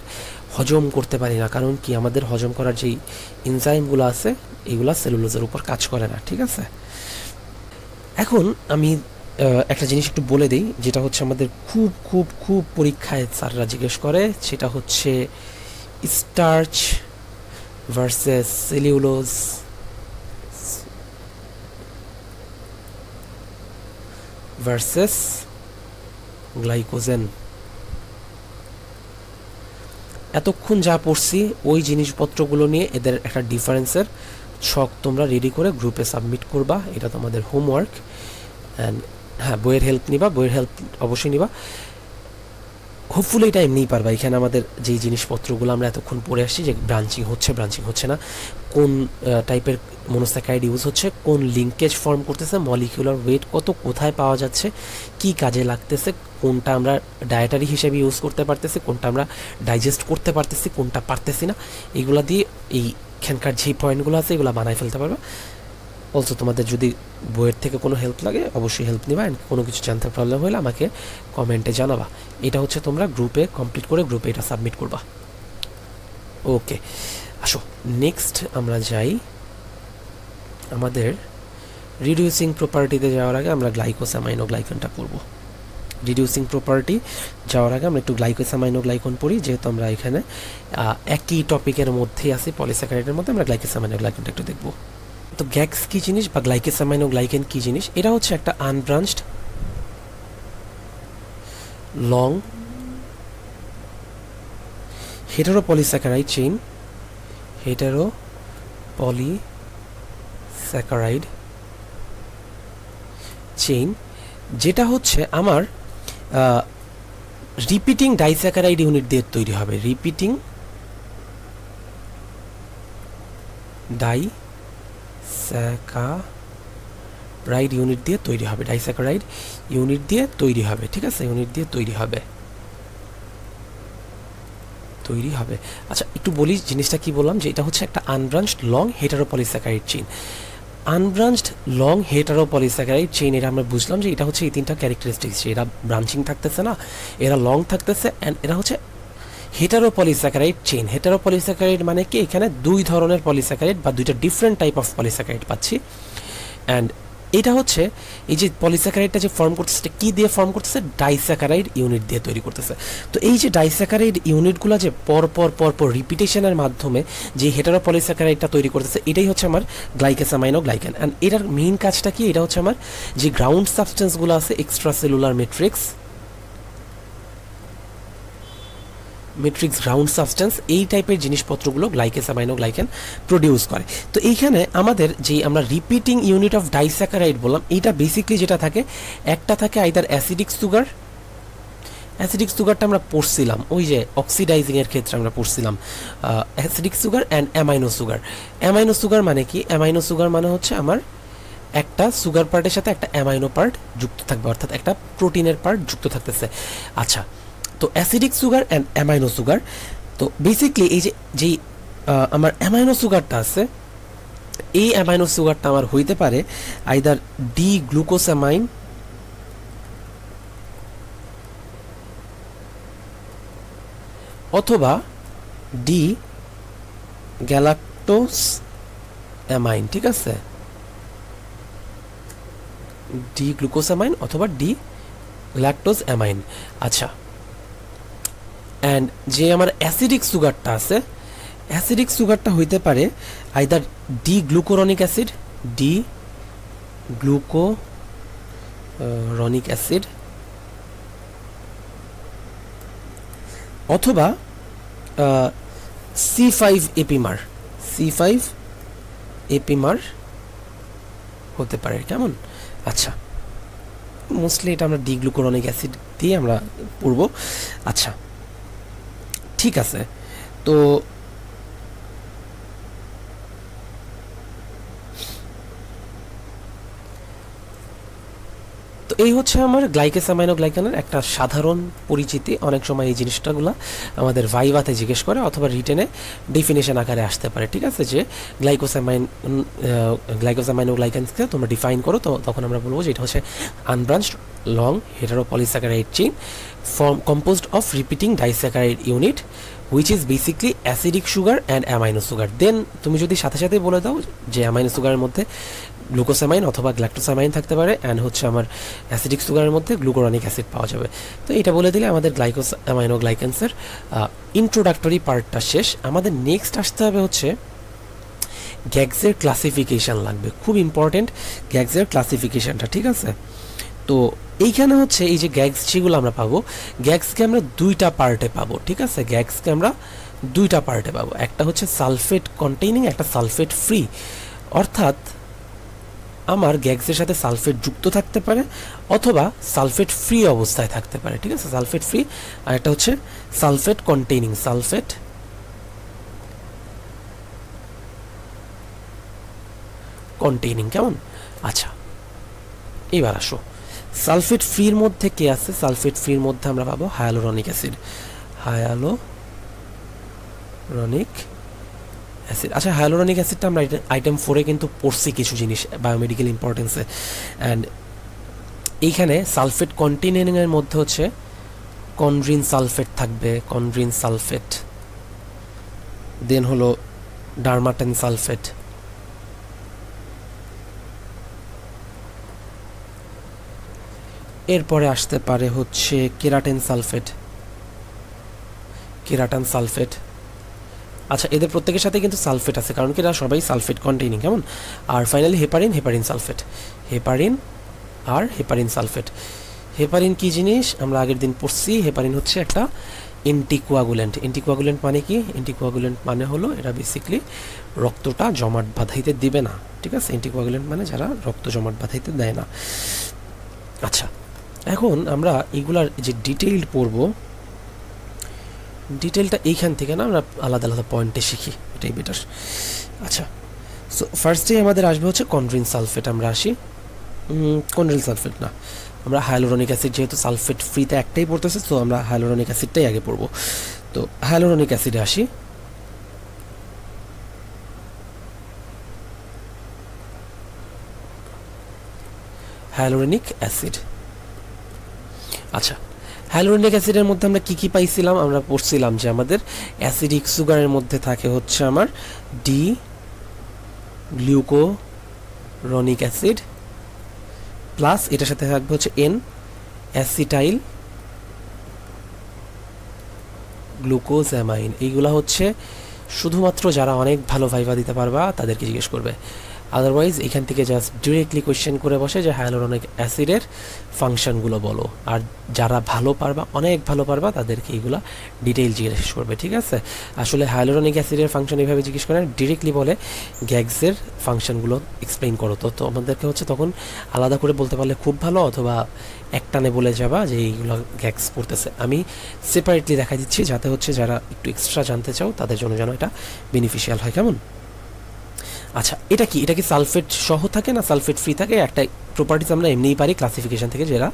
হজম করতে পারি না। কারণ কি? আমাদের হজম করার যেই এনজাইমগুলো আছে এগুলো সেলুলোজের উপর কাজ করে না, ঠিক আছে? এখন আমি একটা জিনিস একটু বলে দিই, যেটা হচ্ছে আমাদের খুব খুব খুব পরীক্ষায় স্যাররা জিজ্ঞেস করে, সেটা হচ্ছে starch versus cellulose versus glycogen. এতক্ষণ যা পড়ছি ওই জিনিসপত্রগুলো নিয়ে এদের একটা ডিফারেন্সের ছক তোমরা রেডি করে গ্রুপে সাবমিট করবা, এটা তোমাদের হোমওয়ার্ক। অ্যান্ড হ্যাঁ, বইয়ের হেল্প নিবা, বইয়ের হেল্প অবশ্যই নিবা। হোপফুলি এটা এমনিই পারবা। এখানে আমাদের যেই জিনিসপত্রগুলো আমরা এতক্ষণ পড়ে আসছি, যে ব্রাঞ্চিং হচ্ছে না, কোন টাইপের মনোস্যাকারাইড ইউজ হচ্ছে, কোন লিঙ্কেজ ফর্ম করতেছে, মলিকিউলার ওয়েট কত, কোথায় পাওয়া যাচ্ছে, কি কাজে লাগতেছে, কোনটা আমরা ডায়েটারি হিসেবে ইউজ করতে পারতেছি, কোনটা আমরা ডাইজেস্ট করতে পারতেছি, কোনটা পারতেছি না, এইগুলা দিয়ে এইখানকার যে পয়েন্টগুলো আছে এগুলো বানায় ফেলতে পারবা। অলসো তোমাদের যদি বইয়ের থেকে কোনো হেল্প লাগে অবশ্যই হেল্প নিবা, অ্যান্ড কোনো কিছু জানতে প্রবলেম হলে আমাকে কমেন্টে জানাবা। এটা হচ্ছে তোমরা গ্রুপে কমপ্লিট করে গ্রুপে এটা সাবমিট করবা। ওকে, আসো নেক্সট আমরা যাই আমাদের রিডিউসিং প্রপার্টিতে যাওয়ার আগে আমরা গ্লাইকোসামাইনোগ্লাইকনটা পড়ব। রিডিউসিং প্রপার্টি যাওয়ার আগে আমরা একটু গ্লাইকোসামাইনোগ্লাইকন পড়ি, যেহেতু আমরা এখানে একই টপিকের মধ্যেই আছি, পলিস্যাকারাইডের মধ্যে আমরা গ্লাইকোসামাইনোগ্লাইকনটা একটু দেখব। তো গ্যাক্স কি জিনিস বা গ্লাইকোসামাইনোগ্লাইকেন কি জিনিস? এটা হচ্ছে একটা আনব্রাঞ্চড লং হেটারোপলিস্যাকারাইড চেইন, হেটারোপলিস্যাকারাইড চেইন, যেটা হচ্ছে আমার রিপিটিং ডাইস্যাকারাইড ইউনিট দিয়ে তৈরি হবে। রিপিটিং ডাইস্যাকারাইড ইউনিট দিয়ে তৈরি হবে, ডাইস্যাকারাইড ইউনিট দিয়ে তৈরি হবে, ঠিক আছে? ইউনিট দিয়ে তৈরি হবে। আচ্ছা, একটু বলি জিনিসটা কি বললাম, যে এটা হচ্ছে একটা আনব্রাঞ্চড long heteropolysaccharide chain. আনব্রাঞ্চড long heteropolysaccharide chain, এটা আমরা বুঝলাম যে এটা হচ্ছে এই তিনটা ক্যারেক্টারিস্টিক্স, এরা ব্রাঞ্চিং থাকতেছে না, এরা লং থাকতেছে, অ্যান্ড এরা হচ্ছে হেটারোপলিস্যাকারাইড চেইন। হেটারোপলিস্যাকারাইড মানে কি? এখানে দুই ধরনের পলিস্যাকারাইড বা দুইটা ডিফারেন্ট টাইপ অফ পলিস্যাকারাইড পাচ্ছি। অ্যান্ড এটা হচ্ছে এই যে পলিস্যাকারাইডটা যে ফর্ম করতেছে, এটা কী দিয়ে ফর্ম করতেছে? ডাইস্যাকারাইড ইউনিট দিয়ে তৈরি করতেছে। তো এই যে ডাইস্যাকারাইড ইউনিটগুলো যে পরপর রিপিটেশনের মাধ্যমে যে হেটারোপলিস্যাকারাইডটা তৈরি করতেছে, এটাই হচ্ছে আমার গ্লাইকোসামাইনোগ্লাইকেন। অ্যান্ড এটার মেইন কাজটা কি? এটা হচ্ছে আমার যে গ্রাউন্ড সাবস্টেন্সগুলো আছে, extra cellular matrix ground substance, এই টাইপের জিনিসপত্রগুলো গ্লাইকোসামাইনোগ্লাইকেন প্রডিউস করে। তো এইখানে আমাদের যে আমরা রিপিটিং ইউনিট অফ ডাইস্যাকারাইড বললাম, এইটা বেসিকলি যেটা থাকে, একটা থাকে আইদার অ্যাসিডিক সুগারটা আমরা পড়ছিলাম ওই যে অক্সিডাইজিংয়ের ক্ষেত্রে আমরা পড়ছিলাম acidic sugar and amino sugar মানে কি? অ্যামাইনো সুগার মানে হচ্ছে আমার একটা সুগার পার্টের সাথে একটা অ্যামাইনো পার্ট যুক্ত থাকবে, অর্থাৎ একটা প্রোটিনের পার্ট যুক্ত থাকতেছে। আচ্ছা, তো acidic sugar and amino sugar, তো বেসিকলি এই যে যেই আমার অ্যামাইনো সুগারটা আছে, এই অ্যামাইনো সুগারটা আমার হইতে পারে আইদার ডি গ্লুকোসামাইন অথবা ডি গ্যালাক্টোজ অ্যামাইন, ঠিক আছে, ডি গ্লুকোসামাইন অথবা ডি ল্যাকটোজ অ্যামাইন। আচ্ছা, অ্যান্ড যে আমার অ্যাসিডিক সুগারটা আছে, অ্যাসিডিক সুগারটা হইতে পারে either D glucuronic acid, D glucuronic acid, অথবা C5 এপিমার, C5 এপিমার হতে পারে, কেমন? আচ্ছা, মোস্টলি এটা আমরা ডি গ্লুকোরনিক অ্যাসিড দিয়ে আমরা পড়ব। আচ্ছা, ঠিক আছে। তো এই হচ্ছে আমার গ্লাইকেস অ্যামাইনোগ্লাইকানের একটা সাধারণ পরিচিতি। অনেক সময় এই জিনিসটাগুলো আমাদের ভাইভাতে জিজ্ঞেস করে অথবা রিটেনে ডেফিনেশন আকারে আসতে পারে, ঠিক আছে, যে গ্লাইকোস অ্যামাইনোগ্লাইকানসকে তোমরা ডিফাইন করো, তো তখন আমরা বলবো যে এটা হচ্ছে unbranched long heteropolysaccharide chain composed of repeating disaccharide unit which is basically acidic sugar and amino sugar. Then তুমি যদি সাথে সাথে বলে দাও যে অ্যামাইনো সুগারের মধ্যে গ্লুকোসামাইন অথবা গ্ল্যাক্টোসামাইন থাকতে পারে, অ্যান্ড হচ্ছে আমার অ্যাসিডিক সুগারের মধ্যে গ্লুকোরনিক অ্যাসিড পাওয়া যাবে। তো এটা বলে দিলে আমাদের গ্লাইকোস অ্যামাইনোগ্লাইকানসের ইন্ট্রোডাক্টরি পার্টটা শেষ। আমাদের নেক্সট আসতে হবে হচ্ছে গ্যাগসের ক্লাসিফিকেশান লাগবে, খুব ইম্পর্টেন্ট গ্যাগসের ক্লাসিফিকেশানটা, ঠিক আছে। তো এইখানে হচ্ছে এই যে গ্যাগস যেগুলো আমরা পাবো, গ্যাগসকে আমরা দুইটা পার্টে পাবো, ঠিক আছে, গ্যাগসকে আমরা দুইটা পার্টে পাবো, একটা হচ্ছে সালফেট কন্টেইনিং, একটা সালফেট ফ্রি। অর্থাৎ আমার গ্যাগসের সাথে সালফেট যুক্ত থাকতে পারে অথবা সালফেট ফ্রি অবস্থায় থাকতে পারে, ঠিক আছে, সালফেট ফ্রি। আর একটা হচ্ছে সালফেট কন্টেইনিং, সালফেট কন্টেইনিং, কেমন? আচ্ছা, এইবার আসো সালফেট ফ্রির মধ্যে কে আছে? সালফেট ফ্রির মধ্যে আমরা পাবো হায়ালুরনিক অ্যাসিড, হায়ালুরনিক অ্যাসিড। আচ্ছা, হায়ালুরনিক অ্যাসিডটা আমরা আইটেম 4-এ কিন্তু পড়ছি কিছু জিনিস বায়োমেডিক্যাল ইম্পর্টেন্সে। অ্যান্ড এইখানে সালফেট কন্টেইনিংয়ের মধ্যে হচ্ছে কন্ড্রিন সালফেট থাকবে, কন্ড্রিন সালফেট, দেন হলো ডারমাটেন সালফেট, এরপরে আসতে পারে হচ্ছে কেরাটেন সালফেট, কেরাটান সালফেট। আচ্ছা, এদের প্রত্যেকের সাথে কিন্তু সালফেট আছে, কারণ কি এরা সবাই সালফেট কন্টেইনিং, কেমন? আর finally heparin, heparin sulphate, heparin আর হেপারিন সালফেট। হেপারিন কি জিনিস আমরা আগের দিন পড়ছি, হেপারিন হচ্ছে একটা এন্টিকোয়াগুলেন্ট। এন্টিকোয়াগুলেন্ট মানে কি? এন্টিকোয়াগুলেন্ট মানে হলো এটা বেসিক্যালি রক্তটা জমাট বাঁধাইতে দিবে না, ঠিক আছে, এন্টিকোয়াগুলেন্ট মানে যারা রক্ত জমাট বাঁধাইতে দেয় না। আচ্ছা, এখন আমরা এগুলার যে ডিটেইল পড়ব, ডিটেলটা এইখান থেকে না আমরা আলাদা আলাদা পয়েন্টে শিখি, এটাই বেটার। আচ্ছা, সো ফার্স্টে আমাদের আসবে হচ্ছে কন্ড্রিন সালফেট। আমরা আসি কন্ড্রিন সালফেট না, আমরা হায়ালুরনিক অ্যাসিড, যেহেতু সালফেট ফ্রিতে একটাই পড়তেছে, তো আমরা হায়ালুরনিক অ্যাসিডটাই আগে পড়ব। তো হায়ালুরনিক অ্যাসিডে আসি। হায়ালুরনিক অ্যাসিড, আচ্ছা, হায়ালুরনিক অ্যাসিডের মধ্যে আমরা কি কি পাইছিলাম? আমরা পড়ছিলাম যে আমাদের অ্যাসিডিক সুগারের মধ্যে থাকে হচ্ছে আমার ডি গ্লুকোরনিক অ্যাসিড, প্লাস এটার সাথে থাকবে হচ্ছে এন অ্যাসিটাইল গ্লুকোজামাইন। এইগুলা হচ্ছে শুধুমাত্র যারা অনেক ভালো ভাইভা দিতে পারবা তাদেরকে জিজ্ঞেস করবে, আদারওয়াইজ এখান থেকে জাস্ট ডিরেক্টলি কোয়েশ্চেন করে বসে যে হায়ালুরনিক অ্যাসিডের ফাংশনগুলো বলো। আর যারা ভালো পারবা, অনেক ভালো পারবা, তাদেরকে এইগুলা ডিটেইল জিজ্ঞেস করবে, ঠিক আছে। আসলে হায়ালুরনিক অ্যাসিডের ফাংশন এইভাবে জিজ্ঞেস করে, ডিরেক্টলি বলে গ্যাগসের ফাংশনগুলো এক্সপ্লেইন করো। তো আমাদেরকে হচ্ছে তখন আলাদা করে বলতে পারলে খুব ভালো, অথবা একটানে বলে যাবা যে এইগুলো গ্যাগস পড়তেছে। আমি সেপারেটলি দেখা দিচ্ছি যাতে হচ্ছে যারা একটু এক্সট্রা জানতে চাও তাদের জন্য যেন এটা বেনিফিশিয়াল হয়, কেমন? আচ্ছা, এটা কি? এটা কি সালফেট সহ থাকে না সালফেট ফ্রি থাকে? একটা প্রপার্টিজ আমরা এমনিই পারি ক্লাসিফিকেশন থেকে, যেটা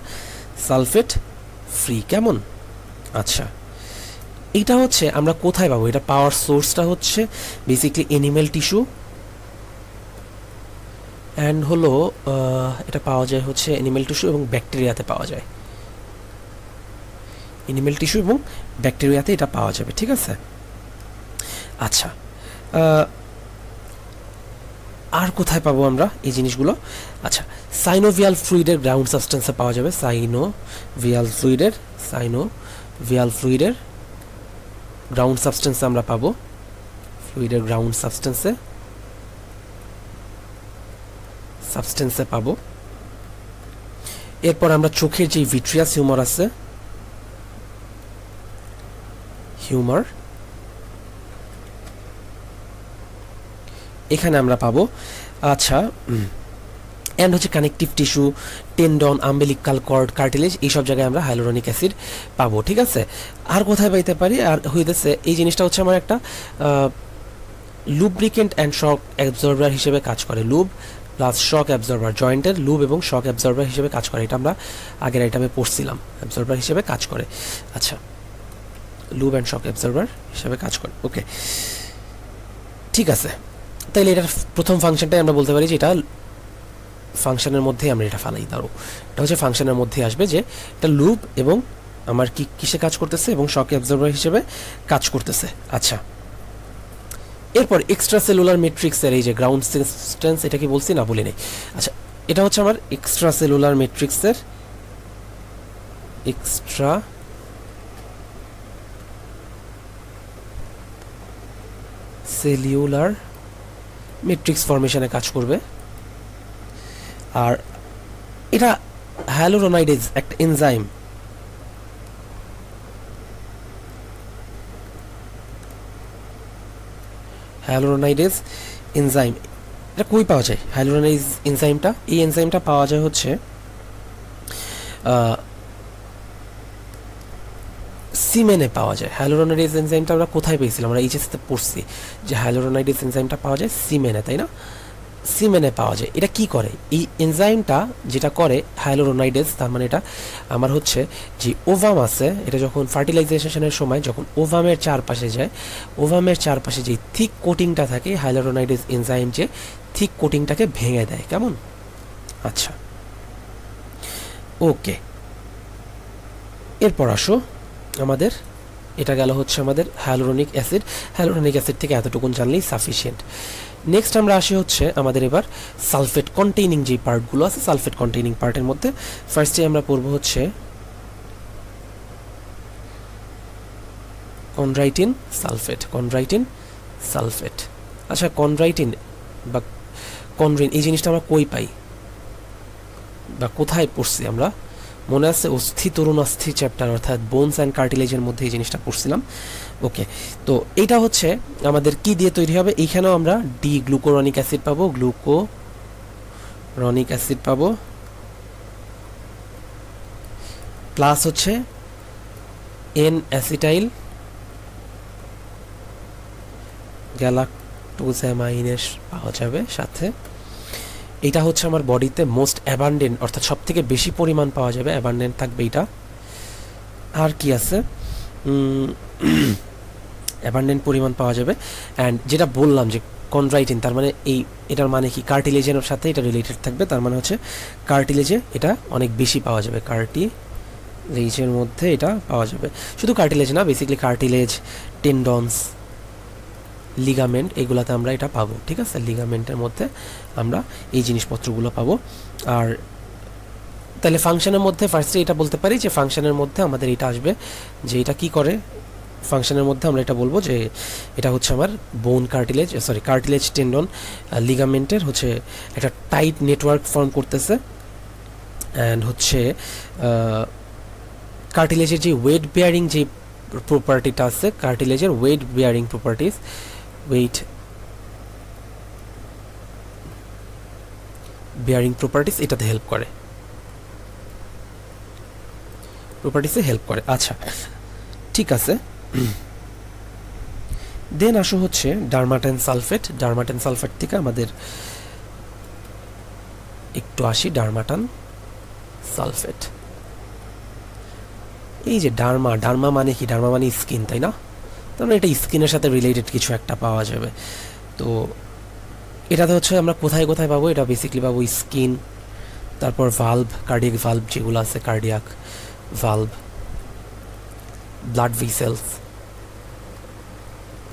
সালফেট ফ্রি, কেমন? আচ্ছা, এটা হচ্ছে আমরা কোথায় পাবো? এটা পাওয়ার সোর্সটা হচ্ছে বেসিক্যালি এনিম্যাল টিস্যু, অ্যান্ড হলো এটা পাওয়া যায় হচ্ছে এনিম্যাল টিস্যু এবং ব্যাকটেরিয়াতে পাওয়া যায়, এনিম্যাল টিস্যু এবং ব্যাকটেরিয়াতে এটা পাওয়া যাবে, ঠিক আছে। আচ্ছা, আর কোথায় পাবো আমরা এই জিনিসগুলো? আচ্ছা, সাইনোভিয়াল ফ্লুইডের গ্রাউন্ড সাবস্টেন্সে পাওয়া যাবে। সাইনোভিয়াল ফ্লুইডের গ্রাউন্ড সাবস্টেন্সে আমরা পাবো, ফ্লুইডের গ্রাউন্ড সাবস্টেন্সে পাবো। এরপর আমরা চোখের যে ভিট্রিয়াস হিউমার আছে, এখানে আমরা পাবো। আচ্ছা, এন্ড হচ্ছে connective tissue, tendon, umbilical cord, cartilage, এইসব জায়গায় আমরা হাইলোরনিক অ্যাসিড পাবো। ঠিক আছে, আর কোথায় পাইতে পারি? আর হইতেছে এই জিনিসটা হচ্ছে আমার একটা লুব্রিকেন্ট অ্যান্ড শক অ্যাবজর্বার হিসেবে কাজ করে। লুব প্লাস শক অ্যাবজর্বার, জয়েন্টের লুব এবং শক অ্যাবজর্বার হিসেবে কাজ করে। এটা আমরা আগের আইটেমে পড়ছিলাম, অ্যাবজর্বার হিসেবে কাজ করে। আচ্ছা, লুব অ্যান্ড শক অ্যাবজর্বার হিসেবে কাজ করে। ওকে, ঠিক আছে, তাইলে এটার প্রথম ফাংশনটাই আমরা বলতে পারি যে এটা ফাংশনের মধ্যে আমরা এটা ফালাই দাঁড়ো। এটা হচ্ছে ফাংশনের মধ্যে আসবে যে এটা লুব এবং আমার কিসে কাজ করতেছে এবং শক অ্যাবজর্বার হিসেবে কাজ করতেছে। আচ্ছা, এরপর এক্সট্রা সেলুলার ম্যাট্রিক্সের এই যে গ্রাউন্ড সাবস্টেন্স, এটা কি বলছি না? বলি নাই। আচ্ছা, এটা হচ্ছে আমার এক্সট্রা সেলুলার ম্যাট্রিক্সের ম্যাট্রিক্স ফরমেশনে কাজ করবে। আর এটা হ্যালুরোনাইডেজ একটা এনজাইম, এটা কই পাওয়া যায়? হ্যালুরোনাইডেজ এনজাইমটা, এই এনজাইমটা পাওয়া যায় হচ্ছে সিমেনে পাওয়া যায়। হ্যালুরোনাইডেজ এনজাইমটা আমরা কোথায় পেয়েছিলাম? আমরা এইচএসতে পড়ছি যে হ্যালুরোনাইডেজ এনজাইমটা পাওয়া যায় সিমেনে, তাই না? সিমেনে পাওয়া যায়। এটা কি করে? এই এনজাইমটা যেটা করে হ্যালুরোনাইডেজ, তার মানে এটা আমার হচ্ছে যে ওভাম আছে, এটা যখন ফার্টিলাইজেশনের সময় যখন ওভামের চারপাশে যায়, ওভামের চারপাশে যে থিক কোটিংটা থাকে, হ্যালুরোনাইডেজ এনজাইম যে থিক কোটিংটাকে ভেঙে দেয়। কেমন? আচ্ছা, ওকে, এরপর আসো আমাদের এটা গেল হচ্ছে আমাদের হ্যালুরোনিক অ্যাসিড থেকে এতটুকুন জানলেই সাফিসিয়েন্ট। নেক্সট আমরা আসি হচ্ছে আমাদের এবার সালফেট কন্টেইনিং যে পার্টগুলো আছে, সালফেট কন্টেইনিং পার্টের মধ্যে ফার্স্টে আমরা পড়ব হচ্ছে কনড্রাইটিন সালফেট। আচ্ছা, কনড্রাইটিন বা কনড্রিন এই জিনিসটা আমরা কই পাই বা কোথায় পড়ছি? আমরা মনে আছে তরুণ অস্থি চ্যাপ্টার, অর্থাৎ বোনস অ্যান্ড কার্টিলেজের মধ্যে এই জিনিসটা পড়ছিলাম। ওকে, তো এইটা হচ্ছে আমাদের কি দিয়ে তৈরি হবে? এইখানেও আমরা ডি গ্লুকোরনিক অ্যাসিড পাবো, প্লাস হচ্ছে এন অ্যাসিটাইল গ্যালাক্টোজামাইনের পাওয়া যাবে সাথে। এটা হচ্ছে আমার বডিতে মোস্ট অ্যাবান্ডেন্ট, অর্থাৎ সব থেকে বেশি পরিমাণ পাওয়া যাবে, অ্যাবান্ডেন্ট থাকবে এটা। আর কি আছে? অ্যাবান্ডেন্ট পরিমাণ পাওয়া যাবে। অ্যান্ড যেটা বললাম যে কনড্রাইটিন, তার মানে এটার মানে কি? কার্টিলেজের সাথে এটা রিলেটেড থাকবে, তার মানে হচ্ছে কার্টিলেজে এটা অনেক বেশি পাওয়া যাবে, কার্টিলেজের মধ্যে এটা পাওয়া যাবে। শুধু কার্টিলেজ না, বেসিক্যালি কার্টিলেজ, টেন্ডনস, লিগামেন্ট, এগুলাতে আমরা এটা পাবো। ঠিক আছে, লিগামেন্টের মধ্যে আমরা এই জিনিসপত্রগুলো পাবো। আর তাহলে ফাংশনের মধ্যে ফার্স্টে এটা বলতে পারি যে ফাংশনের মধ্যে আমাদের এটা আসবে যে এটা কি করে। ফাংশনের মধ্যে আমরা এটা বলবো যে এটা হচ্ছে আমার কার্টিলেজ, টেন্ডন, লিগামেন্টের হচ্ছে একটা টাইট নেটওয়ার্ক ফর্ম করতেছে। অ্যান্ড হচ্ছে কার্টিলেজের যে ওয়েট বেয়ারিং যে প্রপার্টিটা আছে, কার্টিলেজের ওয়েট বেয়ারিং প্রপার্টিস, এটাতে হেল্প করে, আচ্ছা, ঠিক আছে। দেন আসো হচ্ছে ডারমাটেন সালফেট থেকে আমাদের একটু আসি ডারমাটান সালফেট। এই যে ডার্মা মানে কি? ডার্মা মানে স্কিন, তাই না? তার মানে এটা স্কিনের সাথে রিলেটেড কিছু একটা পাওয়া যাবে। তো এটাতে হচ্ছে আমরা কোথায় পাবো? এটা বেসিক্যালি পাবো স্কিন, তারপর ভালভ, কার্ডিয়াক ভালভ যেগুলো আছে, কার্ডিয়াক ভালভ, ব্লাড ভেসেলস,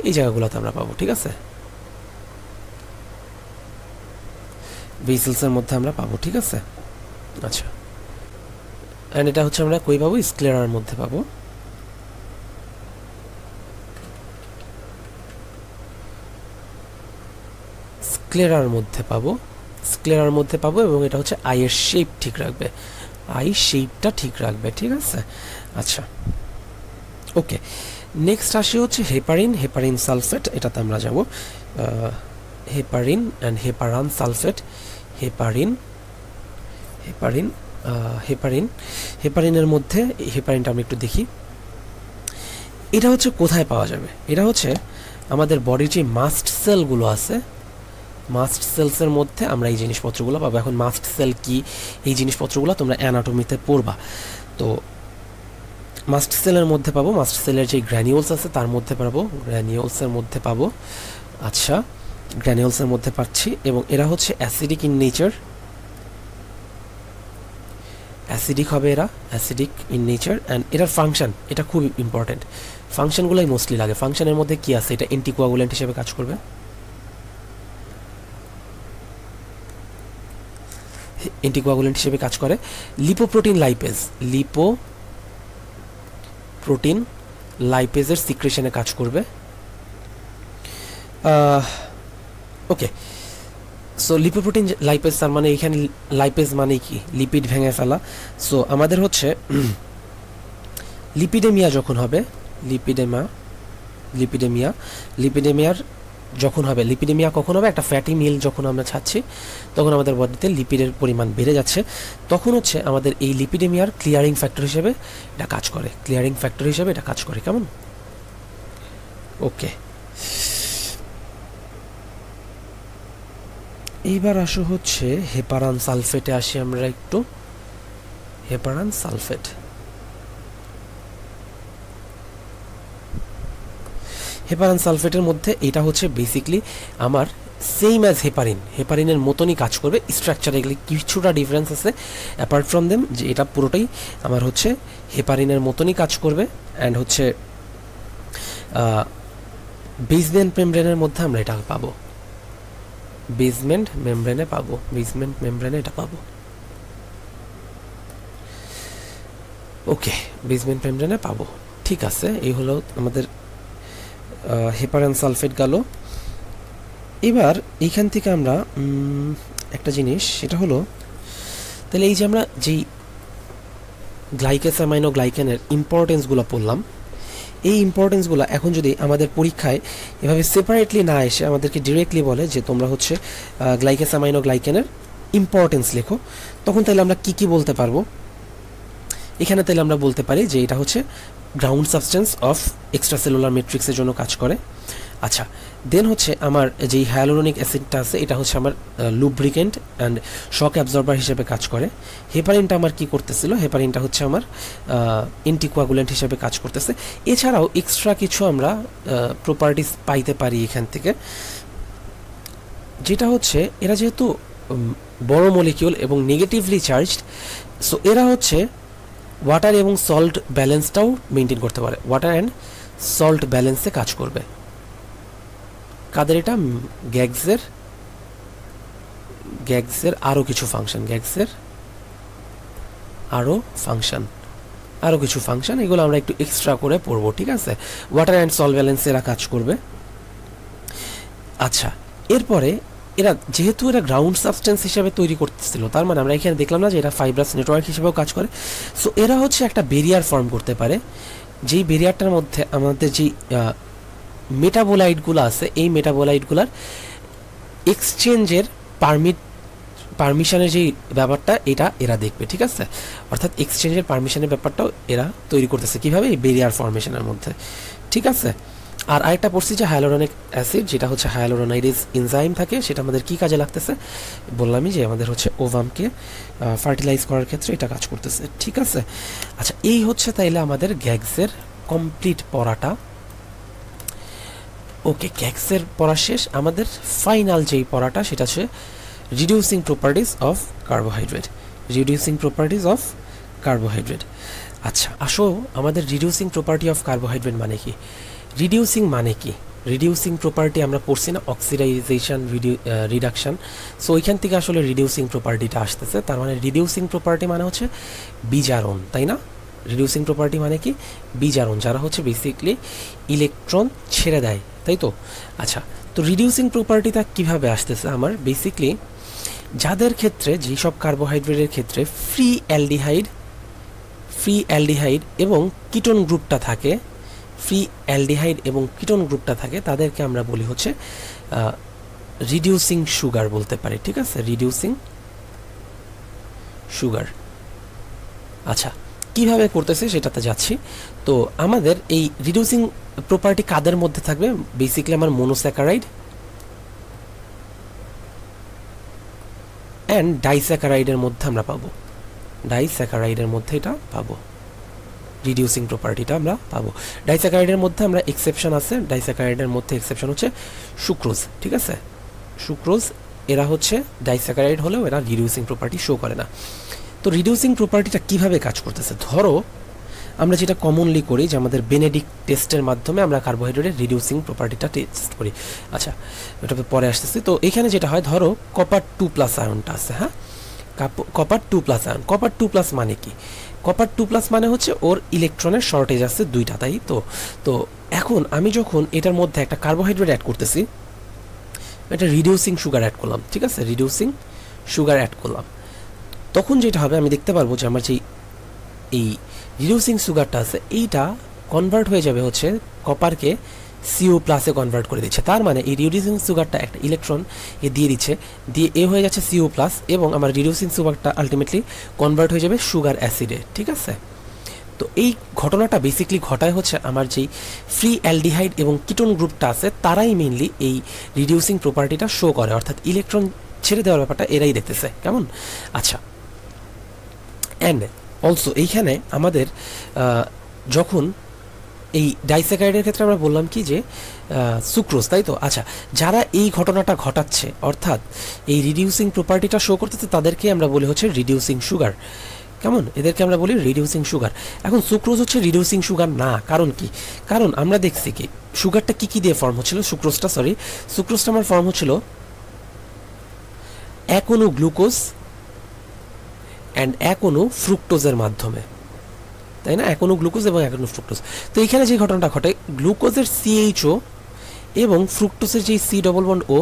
এই জায়গাগুলোতে আমরা পাবো। ঠিক আছে, ভেসেলসের মধ্যে আমরা পাবো, ঠিক আছে। আচ্ছা, অ্যান্ড এটা হচ্ছে আমরা কই পাবো, স্ক্লেরার মধ্যে পাবো। স্ক্লেরার মধ্যে পাবো এবং এটা হচ্ছে আইয়ের শেপ ঠিক রাখবে, আই শেপটা ঠিক রাখবে, ঠিক আছে। আচ্ছা, ওকে, নেক্সট আসি হচ্ছে হেপারিন সালফেট, এটাতে আমরা যাব। হেপারিন অ্যান্ড হেপারান সালফেট, হেপারিনের মধ্যে হেপারিনটা আমরা একটু দেখি। এটা হচ্ছে কোথায় পাওয়া যাবে, এটা হচ্ছে আমাদের বডির যে মাস্ট সেলগুলো আছে, মাস্ট সেলসের মধ্যে আমরা এই জিনিসপত্রগুলো পাবো। এখন মাস্ট সেল কি, এই জিনিসপত্রগুলো তোমরা অ্যানাটমিতে পড়বা। তো মাস্ট সেলের মধ্যে পাবো, মাস্ট সেলের যে গ্র্যানিউলস আছে তার মধ্যে পাবো, গ্র্যানিউলসের মধ্যে পাবো। আচ্ছা, গ্র্যানিউলসের মধ্যে পাচ্ছি, এবং এরা হচ্ছে অ্যাসিডিক ইন নেচার, অ্যাসিডিক হবে, এরা অ্যাসিডিক ইন নেচার। অ্যান্ড এটার ফাংশন, এটা খুব ইম্পর্টেন্ট, ফাংশনগুলোই মোস্টলি লাগে। ফাংশনের মধ্যে কি আছে, এটা অ্যান্টিকোয়াগুলেন্ট হিসেবে কাজ করবে, অ্যান্টিকোয়াগুলেন্ট হিসেবে কাজ করে। লিপোপ্রোটিন লাইপেজের সিক্রেশনে কাজ করবে। ওকে, সো লিপোপ্রোটিন লাইপেজ, তার মানে এখানে লাইপেজ মানে কি, লিপিড ভেঙে ফেলা। সো আমাদের হচ্ছে লিপিডেমিয়া যখন হবে, লিপিডেমিয়ার যখন হবে, লিপিডেমিয়া কখন হবে, একটা ফ্যাটি মিল যখন আমরা খাচ্ছি তখন আমাদের বডিতে লিপিডের পরিমাণ বেড়ে যাচ্ছে, তখন হচ্ছে আমাদের এই লিপিডেমিয়ার ক্লিয়ারিং ফ্যাক্টর হিসেবে এটা কাজ করে, কেমন? ওকে, এইবার আসো হচ্ছে হেপারান সালফেটে আসি আমরা একটু। হেপারান সালফেটের মধ্যে এটা হচ্ছে বেসিকলি আমার সেম অ্যাজ হেপারিনের মতনই কাজ করবে, স্ট্রাকচারে কিছুটা ডিফারেন্স আছে অ্যাপার্ট ফ্রম দেম, যে এটা পুরোটাই আমার হচ্ছে হেপারিনের মতনই কাজ করবে। অ্যান্ড হচ্ছে বেসমেন্ট মেমব্রেনের মধ্যে আমরা এটা পাবো, বেসমেন্ট মেমব্রেনে এটা পাবো। ওকে, বেসমেন্ট মেমব্রেনে পাবো, ঠিক আছে। এই হলো আমাদের হেপারান সালফেট গেল। এবার এইখান থেকে আমরা একটা জিনিস, সেটা হলো তাহলে এই যে আমরা যেই গ্লাইকেনের ইম্পর্টেন্সগুলো পড়লাম, এই ইম্পর্টেন্সগুলো এখন যদি আমাদের পরীক্ষায় এভাবে সেপারেটলি না এসে আমাদেরকে ডিরেক্টলি বলে যে তোমরা হচ্ছে গ্লাইকেনের ইম্পর্টেন্স লেখো, তখন তাহলে আমরা কি বলতে পারবো? এখানে তাহলে আমরা বলতে পারি যে এটা হচ্ছে গ্রাউন্ড সাবস্টেন্স অফ এক্সট্রাসেলুলার ম্যাট্রিক্সের জন্য কাজ করে। আচ্ছা, দেন হচ্ছে আমার যেই হায়ালুরোনিক অ্যাসিডটা আছে এটা হচ্ছে আমার লুব্রিকেন্ট অ্যান্ড শক অ্যাবজর্বার হিসেবে কাজ করে। হেপারিনটা আমার কি করতেছিল, হেপারিনটা হচ্ছে আমার অ্যান্টিকোয়াগুলেন্ট হিসেবে কাজ করতেছে। এছাড়াও এক্সট্রা কিছু আমরা প্রপার্টিস পাইতে পারি এখান থেকে, যেটা হচ্ছে এরা যেহেতু বড় মলিকিউল এবং নেগেটিভলি চার্জড, সো এরা হচ্ছে ওয়াটার এবং সল্ট ব্যালেন্সটাও মেনটেন করতে পারে, ওয়াটার অ্যান্ড সল্ট ব্যালেন্সে কাজ করবে। কাদের এটা? গ্যাগসের আরও কিছু ফাংশন, আরও কিছু ফাংশন, এগুলো আমরা একটু এক্সট্রা করে পড়বো, ঠিক আছে। ওয়াটার অ্যান্ড সল্ট ব্যালেন্সে এরা কাজ করবে। আচ্ছা, এরপরে এরা যেহেতু এরা গ্রাউন্ড সাবস্টেন্স হিসেবে তৈরি করতেছিল, তার মানে আমরা এখানে দেখলাম না যে এরা ফাইব্রাস নেটওয়ার্ক হিসেবেও কাজ করে। সো এরা হচ্ছে একটা বেরিয়ার ফর্ম করতে পারে, যেই বেরিয়ারটার মধ্যে আমাদের যেই মেটাবোলাইটগুলো আছে, এই মেটাবোলাইটগুলার এক্সচেঞ্জের পারমিশনের যেই ব্যাপারটা, এটা এরা দেখবে, ঠিক আছে। অর্থাৎ এক্সচেঞ্জের পারমিশনের ব্যাপারটাও এরা তৈরি করতেছে কীভাবে? এই বেরিয়ার ফর্মেশনের মধ্যে, ঠিক আছে। আর আরেকটা পড়ছি যে হায়ালুরোনিক অ্যাসিড, যেটা হচ্ছে হায়ালুরোনাইডেজ এনজাইম থাকে, সেটা আমাদের কি কাজে লাগতেছে? বললামই যে আমাদের হচ্ছে ওভামকে ফার্টিলাইজ করার ক্ষেত্রে এটা কাজ করতেছে, ঠিক আছে। আচ্ছা, এই হচ্ছে তাইলে আমাদের গ্যাগসের কমপ্লিট পড়াটা। ওকে, গ্যাগসের পড়া শেষ। আমাদের ফাইনাল যেই পড়াটা সেটা হচ্ছে রিডিউসিং প্রপার্টিজ অফ কার্বোহাইড্রেট। আচ্ছা, আসো আমাদের রিডিউসিং প্রপার্টি অফ কার্বোহাইড্রেট মানে কি? রিডিউসিং মানে কি? রিডিউসিং প্রপার্টি আমরা পড়ছি না, অক্সিডাইজেশন রিডাকশন। সো ওইখান থেকে আসলে রিডিউসিং প্রপার্টিটা আসতেছে। তার মানে রিডিউসিং প্রপার্টি মানে হচ্ছে বিজারণ, তাই না? রিডিউসিং প্রপার্টি মানে কি? বিজারণ, যারা হচ্ছে বেসিকলি ইলেকট্রন ছেড়ে দেয়, তাই তো? আচ্ছা, তো রিডিউসিং প্রপার্টিটা কিভাবে আসতেছে আমার? বেসিকলি যাদের ক্ষেত্রে, যেসব কার্বোহাইড্রেটের ক্ষেত্রে ফ্রি অ্যালডিহাইড এবং কিটোন গ্রুপটা থাকে, ফ্রি অ্যালডিহাইড এবং কিটোন গ্রুপটা থাকে, তাদেরকে আমরা বলি হচ্ছে রিডিউসিং সুগার বলতে পারি, ঠিক আছে? Reducing sugar. আচ্ছা, কিভাবে করতেছে সেটাতে যাচ্ছি। তো আমাদের এই রিডিউসিং প্রপার্টি কাদের মধ্যে থাকবে? বেসিক্যালি আমার মনোস্যাকারাইড অ্যান্ড ডাইস্যাকারাইডের মধ্যে আমরা পাবো, ডাইস্যাকারাইডের মধ্যে এটা পাবো, রিডিউসিং প্রপার্টিটা আমরা পাবো। ডাইস্যাকারাইডের মধ্যে আমরা এক্সেপশন আছে, ডাইস্যাকারাইডের মধ্যে এক্সেপশন হচ্ছে সুক্রোজ, ঠিক আছে? সুক্রোজ এরা হচ্ছে ডাইস্যাকারাইড হলেও এরা রিডিউসিং প্রপার্টি শো করে না। তো রিডিউসিং প্রপার্টিটা কিভাবে কাজ করতেছে? ধরো আমরা যেটা কমনলি করি যে আমাদের বেনেডিক্ট টেস্টের মাধ্যমে আমরা কার্বোহাইড্রেটের রিডিউসিং প্রপার্টিটা টেস্ট করি। আচ্ছা, এটা পরে আসতেছি। তো এখানে যেটা হয়, ধরো কপার 2+ আয়নটা আছে, হ্যাঁ, কপার 2+ আয়ন। কপার 2+ মানে কি? কপার 2+ মানে হচ্ছে ওর ইলেকট্রনের শর্টেজ আছে 2টা, তাই তো? তো এখন আমি যখন এটার মধ্যে একটা কার্বোহাইড্রেট অ্যাড করতেছি, একটা রিডিউসিং সুগার অ্যাড করলাম, ঠিক আছে? রিডিউসিং সুগার অ্যাড করলাম, তখন যেটা হবে আমি দেখতে পারবো যে আমার যে এই রিডিউসিং সুগারটা আছে এইটা কনভার্ট হয়ে যাবে হচ্ছে কপারকে CO+ কনভার্ট করে দিচ্ছে। তার মানে এই রিডিউসিং সুগারটা একটা ইলেকট্রন এ দিয়ে দিচ্ছে, দিয়ে এ হয়ে যাচ্ছে CO+, এবং আমার রিডিউসিং সুগারটা আলটিমেটলি কনভার্ট হয়ে যাবে সুগার অ্যাসিডে, ঠিক আছে? তো এই ঘটনাটা বেসিকলি ঘটায় হচ্ছে আমার যেই ফ্রি অ্যালডিহাইড এবং কিটোন গ্রুপটা আছে তারাই মেইনলি এই রিডিউসিং প্রপার্টিটা শো করে, অর্থাৎ ইলেকট্রন ছেড়ে দেওয়ার ব্যাপারটা এরাই দেখতেছে, কেমন? আচ্ছা, অ্যান্ড অলসো এইখানে আমাদের যখন এই ডাইস্যাকারাইডের ক্ষেত্রে আমরা বললাম কি যে সুক্রোজ, তাই তো? আচ্ছা, যারা এই ঘটনাটা ঘটাচ্ছে অর্থাৎ এই রিডিউসিং প্রপার্টিটা শো করতেছে তাদেরকে আমরা বলি হচ্ছে রিডিউসিং সুগার, কেমন? এদেরকে আমরা বলি রিডিউসিং সুগার। এখন সুক্রোজ হচ্ছে রিডিউসিং সুগার না, কারণ কি? কারণ আমরা দেখছি কি সুগারটা কি দিয়ে ফর্ম হচ্ছিল, সুক্রোজটা আমার ফর্ম হচ্ছিল এক অণু গ্লুকোজ অ্যান্ড এক অণু ফ্রুক্টোজের মাধ্যমে, তাই না? এক অণু গ্লুকোজ এবং এক অণু ফ্রুক্টোজ। তো এখানে যে ঘটনাটা ঘটে, গ্লুকোজের CHO এবং ফ্রুক্টোজের যে C+O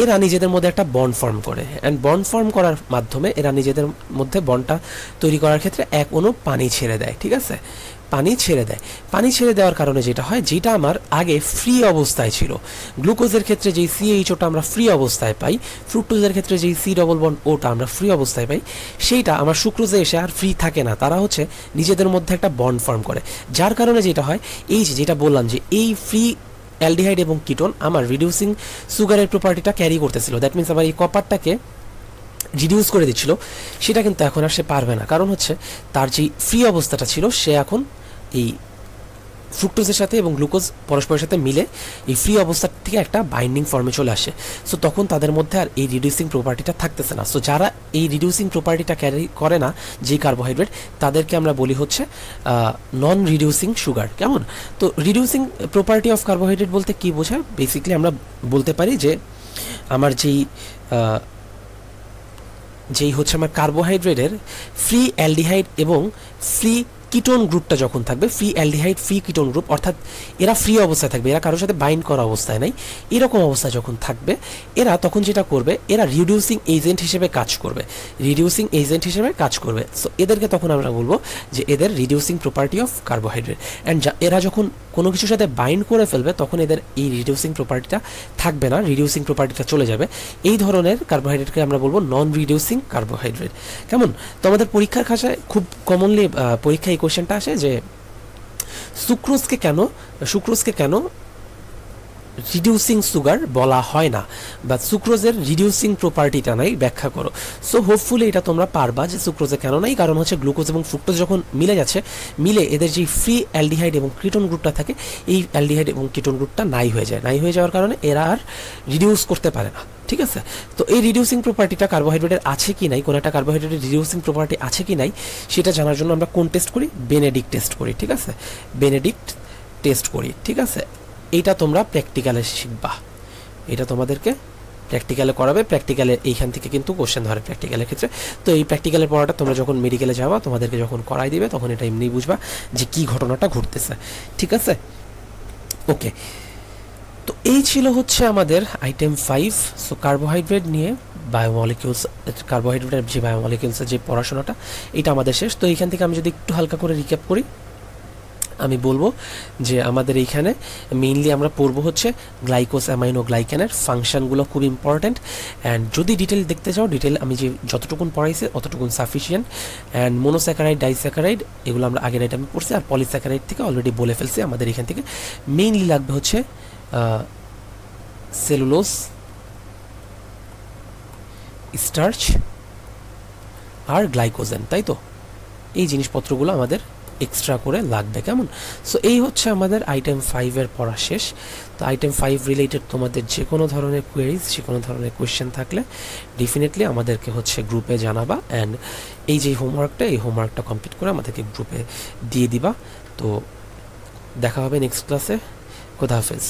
এরা নিজেদের মধ্যে একটা বন্ড ফর্ম করে, অ্যান্ড বন্ড ফর্ম করার মাধ্যমে এরা নিজেদের মধ্যে বন্ডটা তৈরি করার ক্ষেত্রে এক অণু পানি ছেড়ে দেয়, ঠিক আছে? পানি ছেড়ে দেয়। পানি ছেড়ে দেওয়ার কারণে যেটা হয়, যেটা আমার আগে ফ্রি অবস্থায় ছিল, গ্লুকোজের ক্ষেত্রে যেই CHOটা আমরা ফ্রি অবস্থায় পাই, ফ্রুক্টোজের ক্ষেত্রে যেই C+Oটা আমরা ফ্রি অবস্থায় পাই, সেইটা আমার সুক্রোজে এসে আর ফ্রি থাকে না, তারা হচ্ছে নিজেদের মধ্যে একটা বন্ড ফর্ম করে, যার কারণে যেটা হয় এই যেটা বললাম যে এই ফ্রি অ্যালডিহাইড এবং কিটোন আমার রিডিউসিং সুগারের প্রপার্টিটা ক্যারি করতেছিল, দ্যাট মিনস আমার এই কপারটাকে রিডিউস করে দিচ্ছিল, সেটা কিন্তু এখন আর সে পারবে না, কারণ হচ্ছে তার যে ফ্রি অবস্থাটা ছিল সে এখন এই ফ্রুক্টোজের সাথে এবং গ্লুকোজ পরস্পরের সাথে মিলে এই ফ্রি অবস্থা থেকে একটা বাইন্ডিং ফর্মে চলে আসে। সো তখন তাদের মধ্যে আর এই রিডিউসিং প্রপার্টিটা থাকতেছে না। সো যারা এই রিডিউসিং প্রপার্টিটা ক্যারি করে না, যে কার্বোহাইড্রেট, তাদেরকে আমরা বলি হচ্ছে নন রিডিউসিং সুগার, কেমন? তো রিডিউসিং প্রপার্টি অফ কার্বোহাইড্রেট বলতে কি বোঝায়? বেসিক্যালি আমরা বলতে পারি যে আমার যেই হচ্ছে আমার কার্বোহাইড্রেটের ফ্রি অ্যালডিহাইড এবং ফ্রি কিটোন গ্রুপটা যখন থাকবে, free aldehyde free ketone group, অর্থাৎ এরা ফ্রি অবস্থায় থাকবে, এরা কারোর সাথে বাইন্ড করা অবস্থায় নাই, এরকম অবস্থায় যখন থাকবে এরা তখন যেটা করবে, এরা রিডিউসিং এজেন্ট হিসেবে কাজ করবে, সো এদেরকে তখন আমরা বলবো যে এদের reducing property of carbohydrate. And এরা যখন কোনো কিছুর সাথে বাইন্ড করে ফেলবে তখন এদের এই রিডিউসিং প্রপার্টিটা থাকবে না, রিডিউসিং প্রপার্টিটা চলে যাবে। এই ধরনের কার্বোহাইড্রেটকে আমরা বলবো নন রিডিউসিং কার্বোহাইড্রেট, কেমন? তো আমাদের পরীক্ষার খাতায় খুব কমনলি পরীক্ষায় এই কোয়েশ্চেনটা আসে যে সুক্রোজকে কেন রিডিউসিং সুগার বলা হয় না, বা সুক্রোজের রিডিউসিং প্রপার্টিটা নাই, ব্যাখ্যা করো। সো হোপফুলি এটা তোমরা পারবা যে সুক্রোজে কেন নাই, কারণ হচ্ছে গ্লুকোজ এবং ফ্রুক্টোজ যখন মিলে যাচ্ছে, মিলে এদের যে ফ্রি অ্যালডিহাইড এবং কিটোন গ্রুপটা থাকে, এই অ্যালডিহাইড এবং কিটোন গ্রুপটা নাই হয়ে যাওয়ার কারণে এরা আর রিডিউস করতে পারে না, ঠিক আছে? তো এই রিডিউসিং প্রপার্টিটা কার্বোহাইড্রেটের আছে কি নাই, কোনো একটা কার্বোহাইড্রেটের রিডিউসিং প্রপার্টি আছে কি নাই, সেটা জানার জন্য আমরা কোন টেস্ট করি? বেনেডিক্ট টেস্ট করি, ঠিক আছে? বেনেডিক্ট টেস্ট করি, ঠিক আছে? এইটা তোমরা প্র্যাকটিক্যালে শিখবা, এটা তোমাদেরকে প্র্যাকটিক্যালে করাবে, প্র্যাকটিক্যালে এইখান থেকে কিন্তু কোশ্চেন ধরে প্র্যাকটিক্যালের ক্ষেত্রে। তো এই প্র্যাকটিক্যালের পড়াটা তোমরা যখন মেডিকেলে যাবা তোমাদেরকে যখন করাই দিবে তখন এটা এমনি বুঝবা যে কী ঘটনাটা ঘটতেছে, ঠিক আছে? ওকে, তো এই ছিল হচ্ছে আমাদের আইটেম 5। সো কার্বোহাইড্রেট নিয়ে বায়োমলিকিউলস, কার্বোহাইড্রেটের যে বায়োমলিকিউলসের যে পড়াশোনাটা এটা আমাদের শেষ। তো এইখান থেকে আমি যদি একটু হালকা করে রিক্যাপ করি, আমি বলবো যে আমাদের এইখানে মেইনলি আমরা পড়বো হচ্ছে গ্লাইকোস অ্যামাইনো গ্লাইক্যানের ফাংশনগুলো খুব ইম্পর্ট্যান্ট। অ্যান্ড যদি ডিটেল দেখতে চাও, ডিটেল আমি যে যতটুকুন পড়াইছি অতটুকুন সাফিসিয়েন্ট। অ্যান্ড মোনোস্যাকারাইড, ডাইস্যাকারাইড এগুলো আমরা আগের আইটেমে পড়ছি, আর পলিস্যাকারাইড থেকে অলরেডি বলে ফেলছি। আমাদের এখান থেকে মেইনলি লাগবে হচ্ছে সেলুলোজ, স্টার্চ আর গ্লাইকোজেন, তাই তো? এই জিনিসপত্রগুলো আমাদের এক্সট্রা করে লাগবে, কেমন? সো এই হচ্ছে আমাদের আইটেম 5-এর পড়া শেষ। তো আইটেম 5 রিলেটেড তোমাদের যে কোনো ধরনের কোয়েরিজ, যে কোনো ধরনের কোয়েশ্চেন থাকলে ডেফিনেটলি আমাদেরকে হচ্ছে গ্রুপে জানাবা। অ্যান্ড এই যে হোমওয়ার্কটা, এই হোমওয়ার্কটা কমপ্লিট করে আমাদেরকে গ্রুপে দিয়ে দিবা। তো দেখা হবে নেক্সট ক্লাসে। খোদা হাফেজ।